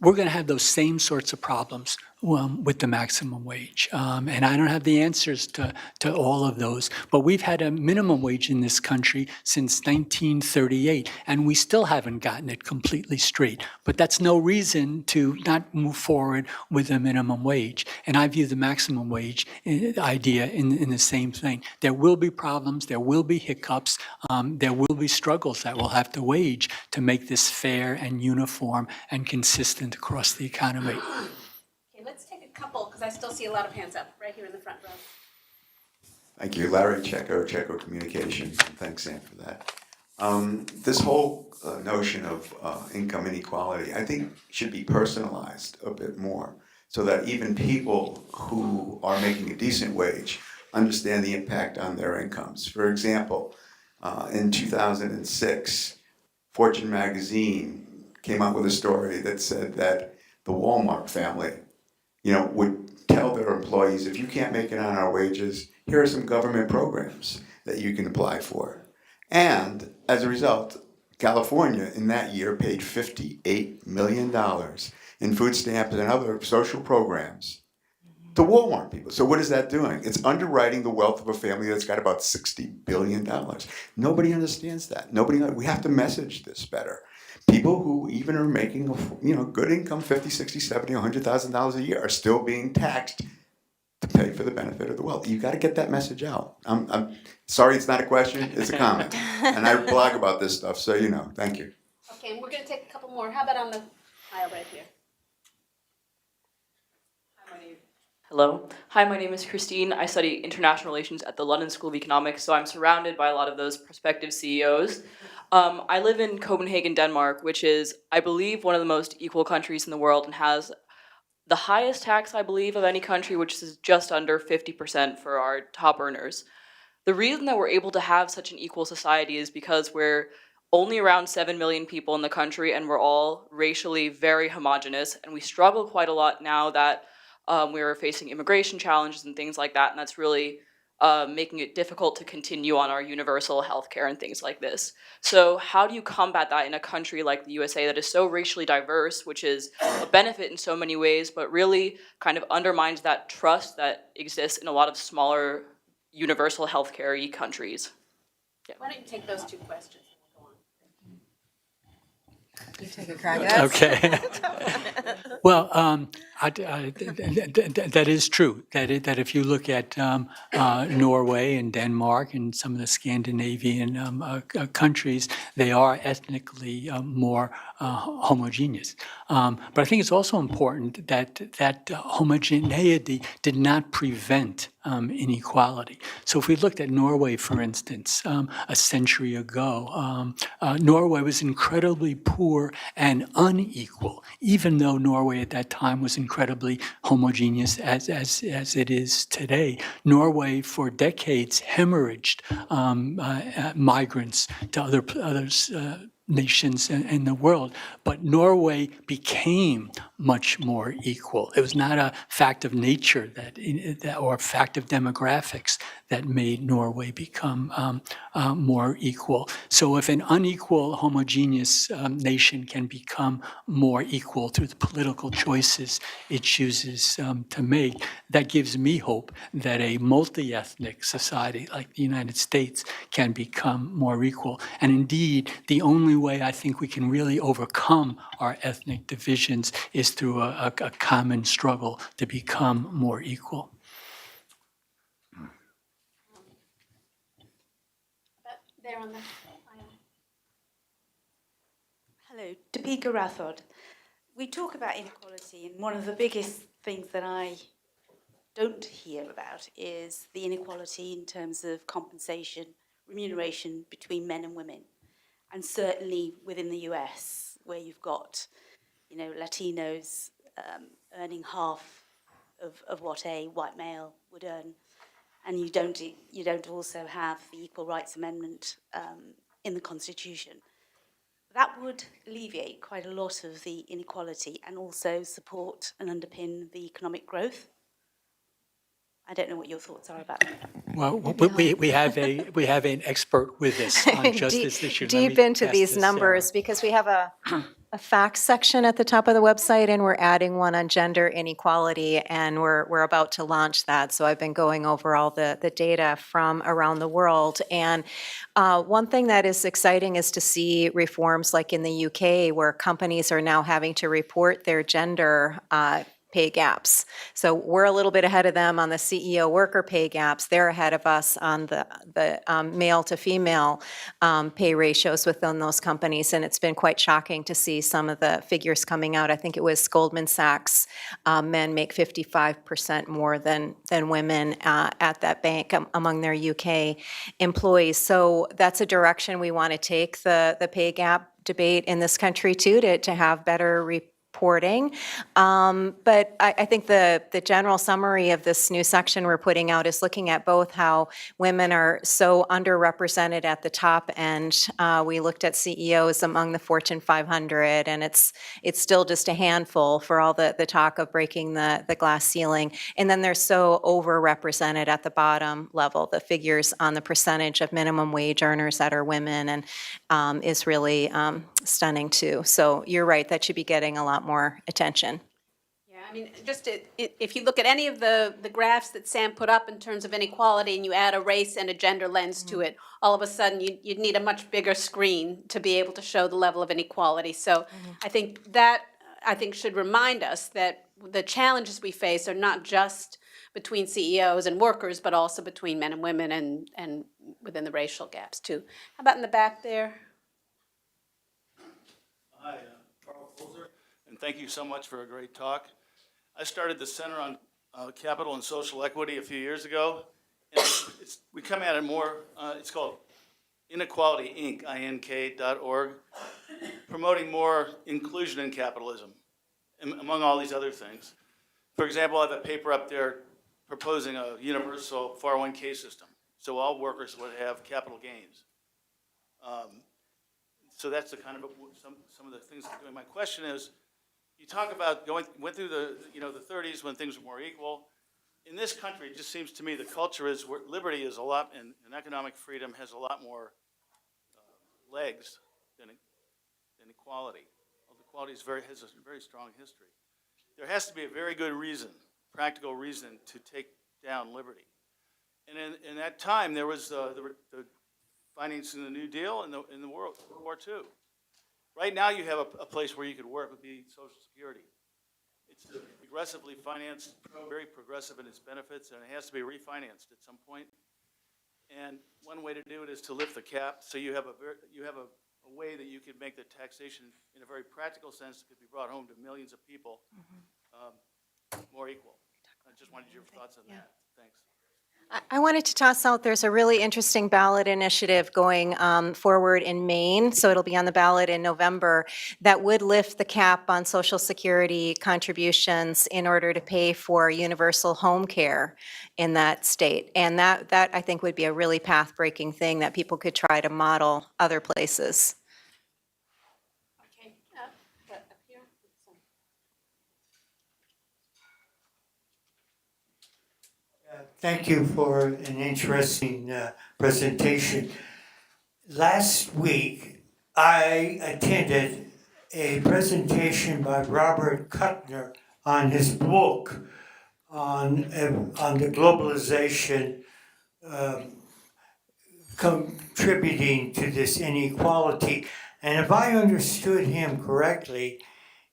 we're going to have those same sorts of problems with the maximum wage. And I don't have the answers to all of those, but we've had a minimum wage in this country since 1938, and we still haven't gotten it completely straight. But that's no reason to not move forward with a minimum wage. And I view the maximum wage idea in the same thing. There will be problems, there will be hiccups, there will be struggles that we'll have to wage to make this fair and uniform and consistent across the economy. Let's take a couple, because I still see a lot of hands up right here in the front row. Thank you, Larry Checo Communications. Thanks, Sam, for that. This whole notion of income inequality, I think, should be personalized a bit more so that even people who are making a decent wage understand the impact on their incomes. For example, in 2006, Fortune magazine came out with a story that said that the Walmart family would tell their employees, if you can't make it on our wages, here are some government programs that you can apply for. And as a result, California in that year paid $58 million in food stamps and other social programs to Walmart people. So what is that doing? It's underwriting the wealth of a family that's got about $60 billion. Nobody understands that. We have to message this better. People who even are making good income, $50, $60, $70, $100,000 a year, are still being taxed to pay for the benefit of the wealthy. You got to get that message out. I'm sorry, it's not a question, it's a comment. And I blog about this stuff, so you know. Thank you. Okay, and we're gonna take a couple more. How about on the aisle right here? Hello. Hi, my name is Christine. I study international relations at the London School of Economics, so I'm surrounded by a lot of those prospective CEOs. I live in Copenhagen, Denmark, which is, I believe, one of the most equal countries in the world and has the highest tax, I believe, of any country, which is just under 50% for our top earners. The reason that we're able to have such an equal society is because we're only around 7 million people in the country and we're all racially very homogenous, and we struggle quite a lot now that we're facing immigration challenges and things like that, and that's really making it difficult to continue on our universal health care and things like this. So how do you combat that in a country like the USA that is so racially diverse, which is a benefit in so many ways, but really kind of undermines that trust that exists in a lot of smaller universal health care-y countries? Why don't you take those two questions? You take a crack at Okay. Well, that is true. That if you look at Norway and Denmark and some of the Scandinavian countries, they are ethnically more homogeneous. But I think it's also important that homogeneity did not prevent inequality. So if we looked at Norway, for instance, a century ago, Norway was incredibly poor and unequal, even though Norway at that time was incredibly homogeneous as it is today. Norway for decades hemorrhaged migrants to other nations in the world, but Norway became much more equal. It was not a fact of nature or a fact of demographics that made Norway become more equal. So if an unequal, homogeneous nation can become more equal through the political choices it chooses to make, that gives me hope that a multi-ethnic society like the United States can become more equal. And indeed, the only way I think we can really overcome our ethnic divisions is through a common struggle to become more equal. There on the aisle. Hello, Deepika Rathod. We talk about inequality, and one of the biggest things that I don't hear about is the inequality in terms of compensation, remuneration between men and women. And certainly within the US, where you've got, Latinos earning half of what a white male would earn, and you don't also have the Equal Rights Amendment in the Constitution. That would alleviate quite a lot of the inequality and also support and underpin the economic growth. I don't know what your thoughts are about that. Well, we have an expert with us on just this issue. Let me Deep into pass these to numbers, Sarah. because we have a facts section at the top of the website, and we're adding one on gender inequality, and we're about to launch that. So I've been going over all the data from around the world. And one thing that is exciting is to see reforms like in the UK, where companies are now having to report their gender pay gaps. So we're a little bit ahead of them on the CEO worker pay gaps. They're ahead of us on the male to female pay ratios within those companies. And it's been quite shocking to see some of the figures coming out. I think it was Goldman Sachs, men make 55% more than women at that bank among their UK employees. So that's a direction we want to take the pay gap debate in this country too, to have better reporting. But I think the general summary of this new section we're putting out is looking at both how women are so underrepresented at the top end. We looked at CEOs among the Fortune 500, and it's still just a handful for all the talk of breaking the glass ceiling. And then they're so overrepresented at the bottom level. The figures on the percentage of minimum wage earners that are women and is really stunning too. So you're right, that should be getting a lot more attention. Yeah, I mean, just if you look at any of the graphs that Sam put up in terms of inequality and you add a race and a gender lens to it, all of a sudden you'd need a much bigger screen to be able to show the level of inequality. So I think that should remind us that the challenges we face are not just between CEOs and workers, but also between men and women and within the racial gaps too. How about in the back there? Hi, Carl Colzer, and thank you so much for a great talk. I started the Center on Capital and Social Equity a few years ago, and we come at it more, it's called Inequality, Inc., INK.org, promoting more inclusion in capitalism, among all these other things. For example, I have a paper up there proposing a universal 401k system, so all workers would have capital gains. So that's the kind of some of the things I'm doing. My question is, you talk about went through the the 30s when things were more equal. In this country, it just seems to me the culture is where liberty is a lot, and economic freedom has a lot more legs than equality. Well, equality has a very strong history. There has to be a very good reason, practical reason, to take down liberty. And in that time, there was the financing the New Deal and in the World War II. Right now, you have a place where you could work would be Social Security. It's aggressively financed, very progressive in its benefits, and it has to be refinanced at some point. And one way to do it is to lift the cap, so you have a way that you could make the taxation in a very practical sense that could be brought home to millions of people more equal. I just wanted your thoughts on that. Thanks. I wanted to toss out, there's a really interesting ballot initiative going forward in Maine, so it'll be on the ballot in November, that would lift the cap on Social Security contributions in order to pay for universal home care in that state. And that I think would be a really path-breaking thing that people could try to model other places. Okay, up here. Thank you for an interesting presentation. Last week, I attended a presentation by Robert Kuttner on his book on the globalization contributing to this inequality. And if I understood him correctly,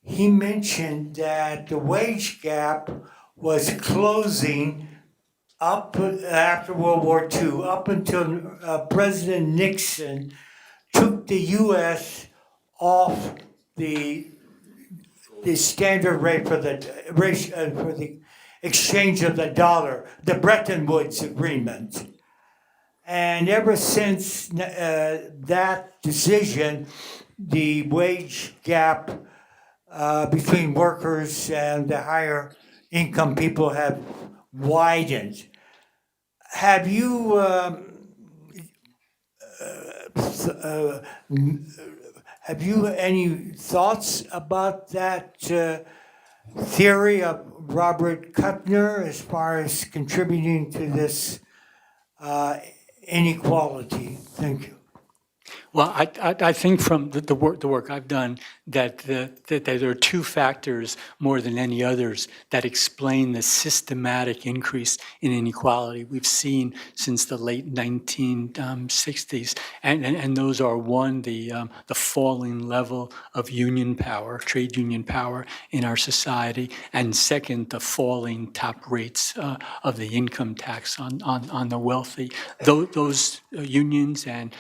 he mentioned that the wage gap was closing up after World War II, up until President Nixon took the U.S. off the standard rate for the exchange of the dollar, the Bretton Woods Agreement. And ever since that decision, the wage gap between workers and the higher income people have widened. Have you any thoughts about that theory of Robert Kuttner as far as contributing to this inequality? Thank you. Well, I think from the work I've done that there are two factors more than any others that explain the systematic increase in inequality we've seen since the late 1960s, and those are one, the falling level of union power, trade union power in our society, and second, the falling top rates of the income tax on the wealthy. Those unions and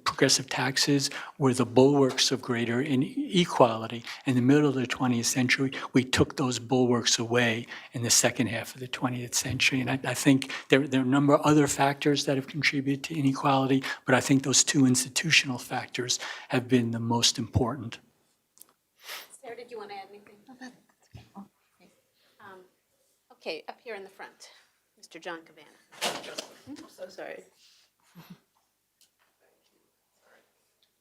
progressive taxes were the bulwarks of greater inequality. In the middle of the 20th century, we took those bulwarks away in the second half of the 20th century. And I think there are a number of other factors that have contributed to inequality, but I think those two institutional factors have been the most important. Sarah, did you want to add anything? Okay, up here in the front, Mr. John Cabana. I'm so sorry.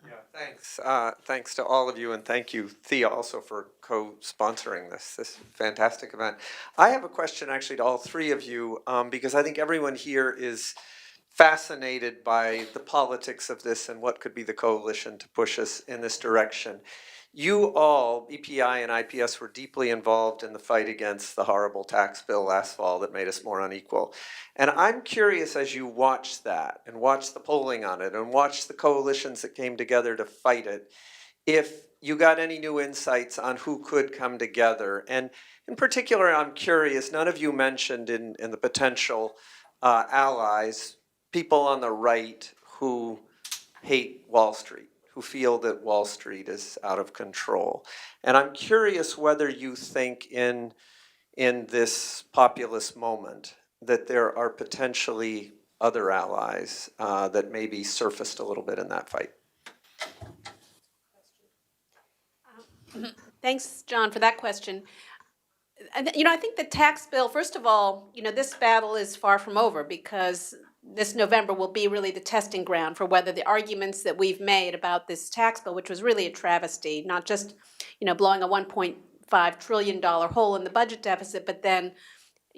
Yeah, thanks. Thanks to all of you, and thank you, Thea, also for co-sponsoring this fantastic event. I have a question actually to all three of you, because I think everyone here is fascinated by the politics of this and what could be the coalition to push us in this direction. You all, EPI and IPS, were deeply involved in the fight against the horrible tax bill last fall that made us more unequal. And I'm curious, as you watch that and watch the polling on it and watch the coalitions that came together to fight it, if you got any new insights on who could come together. And in particular, I'm curious, none of you mentioned in the potential allies, people on the right who hate Wall Street, who feel that Wall Street is out of control. And I'm curious whether you think in this populist moment that there are potentially other allies that maybe surfaced a little bit in that fight. Thanks, John, for that question. And, I think the tax bill, first of all, this battle is far from over because this November will be really the testing ground for whether the arguments that we've made about this tax bill, which was really a travesty, not just, blowing a $1.5 trillion hole in the budget deficit, but then,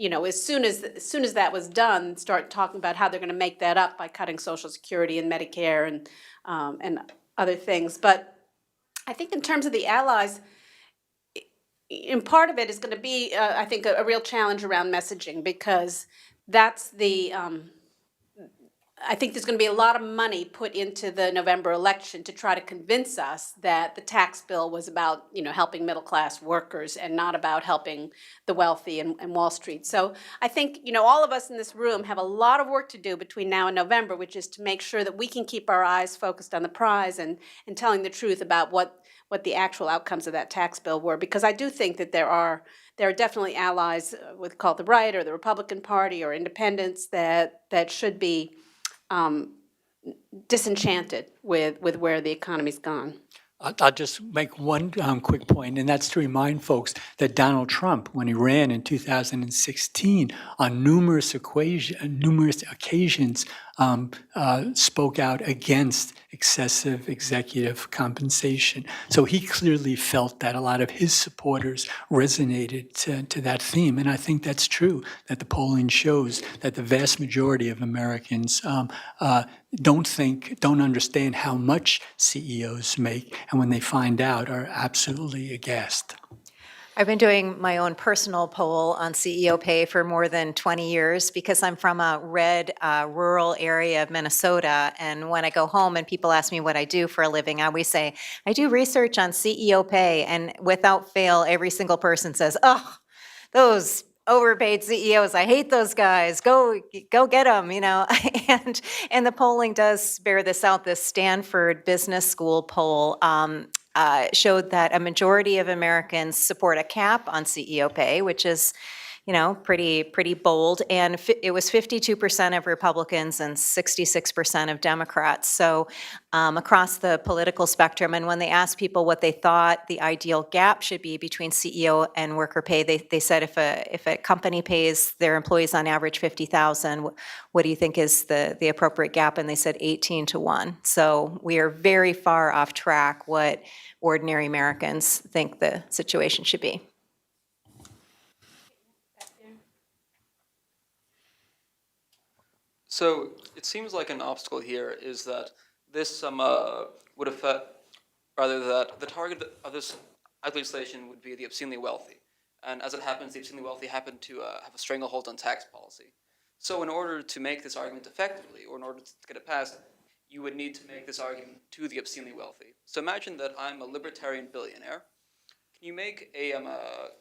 as soon as that was done, start talking about how they're going to make that up by cutting Social Security and Medicare and other things. But I think in terms of the allies, and part of it is going to be, I think, a real challenge around messaging because that's I think there's going to be a lot of money put into the November election to try to convince us that the tax bill was about, helping middle-class workers and not about helping the wealthy and Wall Street. So I think, all of us in this room have a lot of work to do between now and November, which is to make sure that we can keep our eyes focused on the prize and telling the truth about what the actual outcomes of that tax bill were. Because I do think that there are definitely allies with called the right or the Republican Party or independents that should be disenchanted with where the economy's gone. I'll just make one quick point, and that's to remind folks that Donald Trump, when he ran in 2016, on numerous occasions, spoke out against excessive executive compensation. So he clearly felt that a lot of his supporters resonated to that theme, and I think that's true, that the polling shows that the vast majority of Americans don't understand how much CEOs make, and when they find out are absolutely aghast. I've been doing my own personal poll on CEO pay for more than 20 years because I'm from a red rural area of Minnesota. And when I go home and people ask me what I do for a living, I always say, I do research on CEO pay. And without fail, every single person says, oh, those overpaid CEOs, I hate those guys, go get them, and the polling does bear this out. This Stanford Business School poll showed that a majority of Americans support a cap on CEO pay, which is, pretty bold. And it was 52% of Republicans and 66% of Democrats. So across the political spectrum, and when they asked people what they thought the ideal gap should be between CEO and worker pay, they said if a company pays their employees on average $50,000, what do you think is the appropriate gap? And they said 18-1. So we are very far off track what ordinary Americans think the situation should be. So it seems like an obstacle here is that this would affect, rather that the target of this legislation would be the obscenely wealthy. And as it happens, the obscenely wealthy happen to have a stranglehold on tax policy. So in order to make this argument effectively, or in order to get it passed, you would need to make this argument to the obscenely wealthy. So imagine that I'm a libertarian billionaire. Can you make a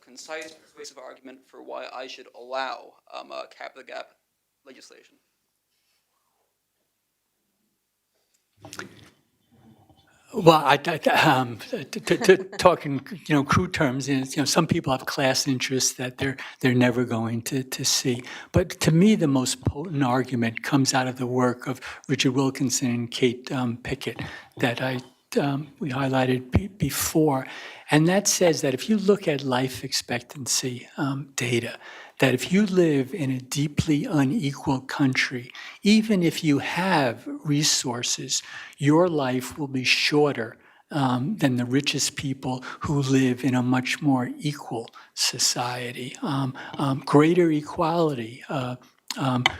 concise, persuasive argument for why I should allow cap the gap legislation? Well, to talk in crude terms, some people have class interests that they're never going to see. But to me, the most potent argument comes out of the work of Richard Wilkinson and Kate Pickett that we highlighted before, and that says that if you look at life expectancy data, that if you live in a deeply unequal country, even if you have resources, your life will be shorter than the richest people who live in a much more equal society. Greater equality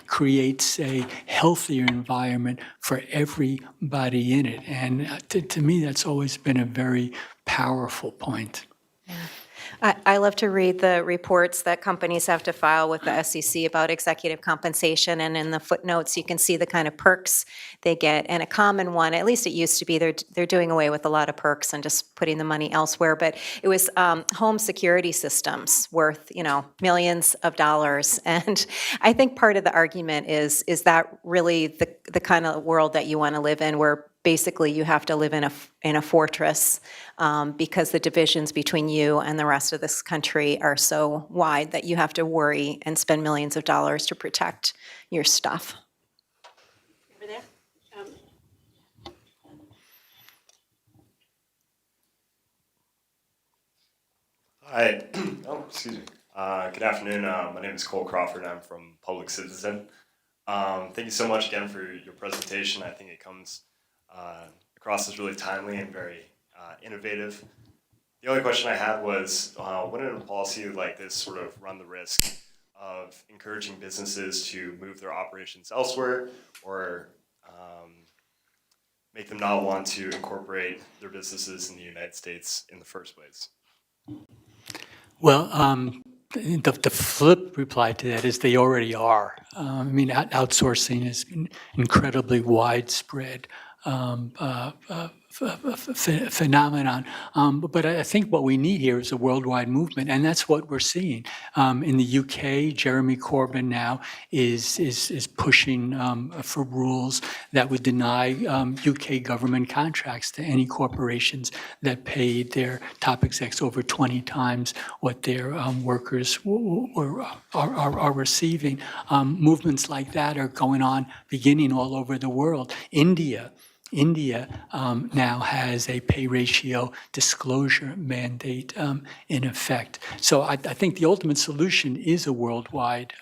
creates a healthier environment for everybody in it. And to me, that's always been a very powerful point. Yeah. I love to read the reports that companies have to file with the SEC about executive compensation, and in the footnotes, you can see the kind of perks they get. And a common one, at least it used to be, they're doing away with a lot of perks and just putting the money elsewhere, but it was home security systems worth, millions of dollars. And I think part of the argument is that really the kind of world that you want to live in, where basically you have to live in a fortress because the divisions between you and the rest of this country are so wide that you have to worry and spend millions of dollars to protect your stuff. Over there. Hi. Oh, excuse me. Good afternoon. My name is Cole Crawford. I'm from Public Citizen. Thank you so much again for your presentation. I think it comes across as really timely and very innovative. The only question I had was, wouldn't a policy like this sort of run the risk of encouraging businesses to move their operations elsewhere, or make them not want to incorporate their businesses in the United States in the first place? Well, the flip reply to that is they already are. Outsourcing has been incredibly widespread phenomenon. But I think what we need here is a worldwide movement, and that's what we're seeing. In the UK, Jeremy Corbyn now is pushing for rules that would deny UK government contracts to any corporations that paid their top execs over 20 times what their workers are receiving. Movements like that are going on, beginning all over the world. India now has a pay ratio disclosure mandate in effect. So I think the ultimate solution is a worldwide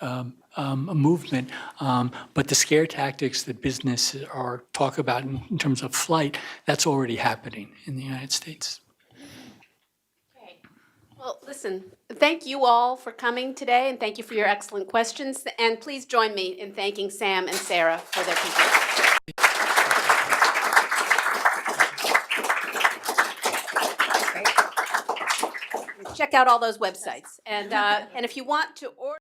movement, but the scare tactics that business talk about in terms of flight, that's already happening in the United States. Okay. Well, listen, thank you all for coming today, and thank you for your excellent questions. And please join me in thanking Sam and Sarah for their contributions. Check out all those websites. And if you want to order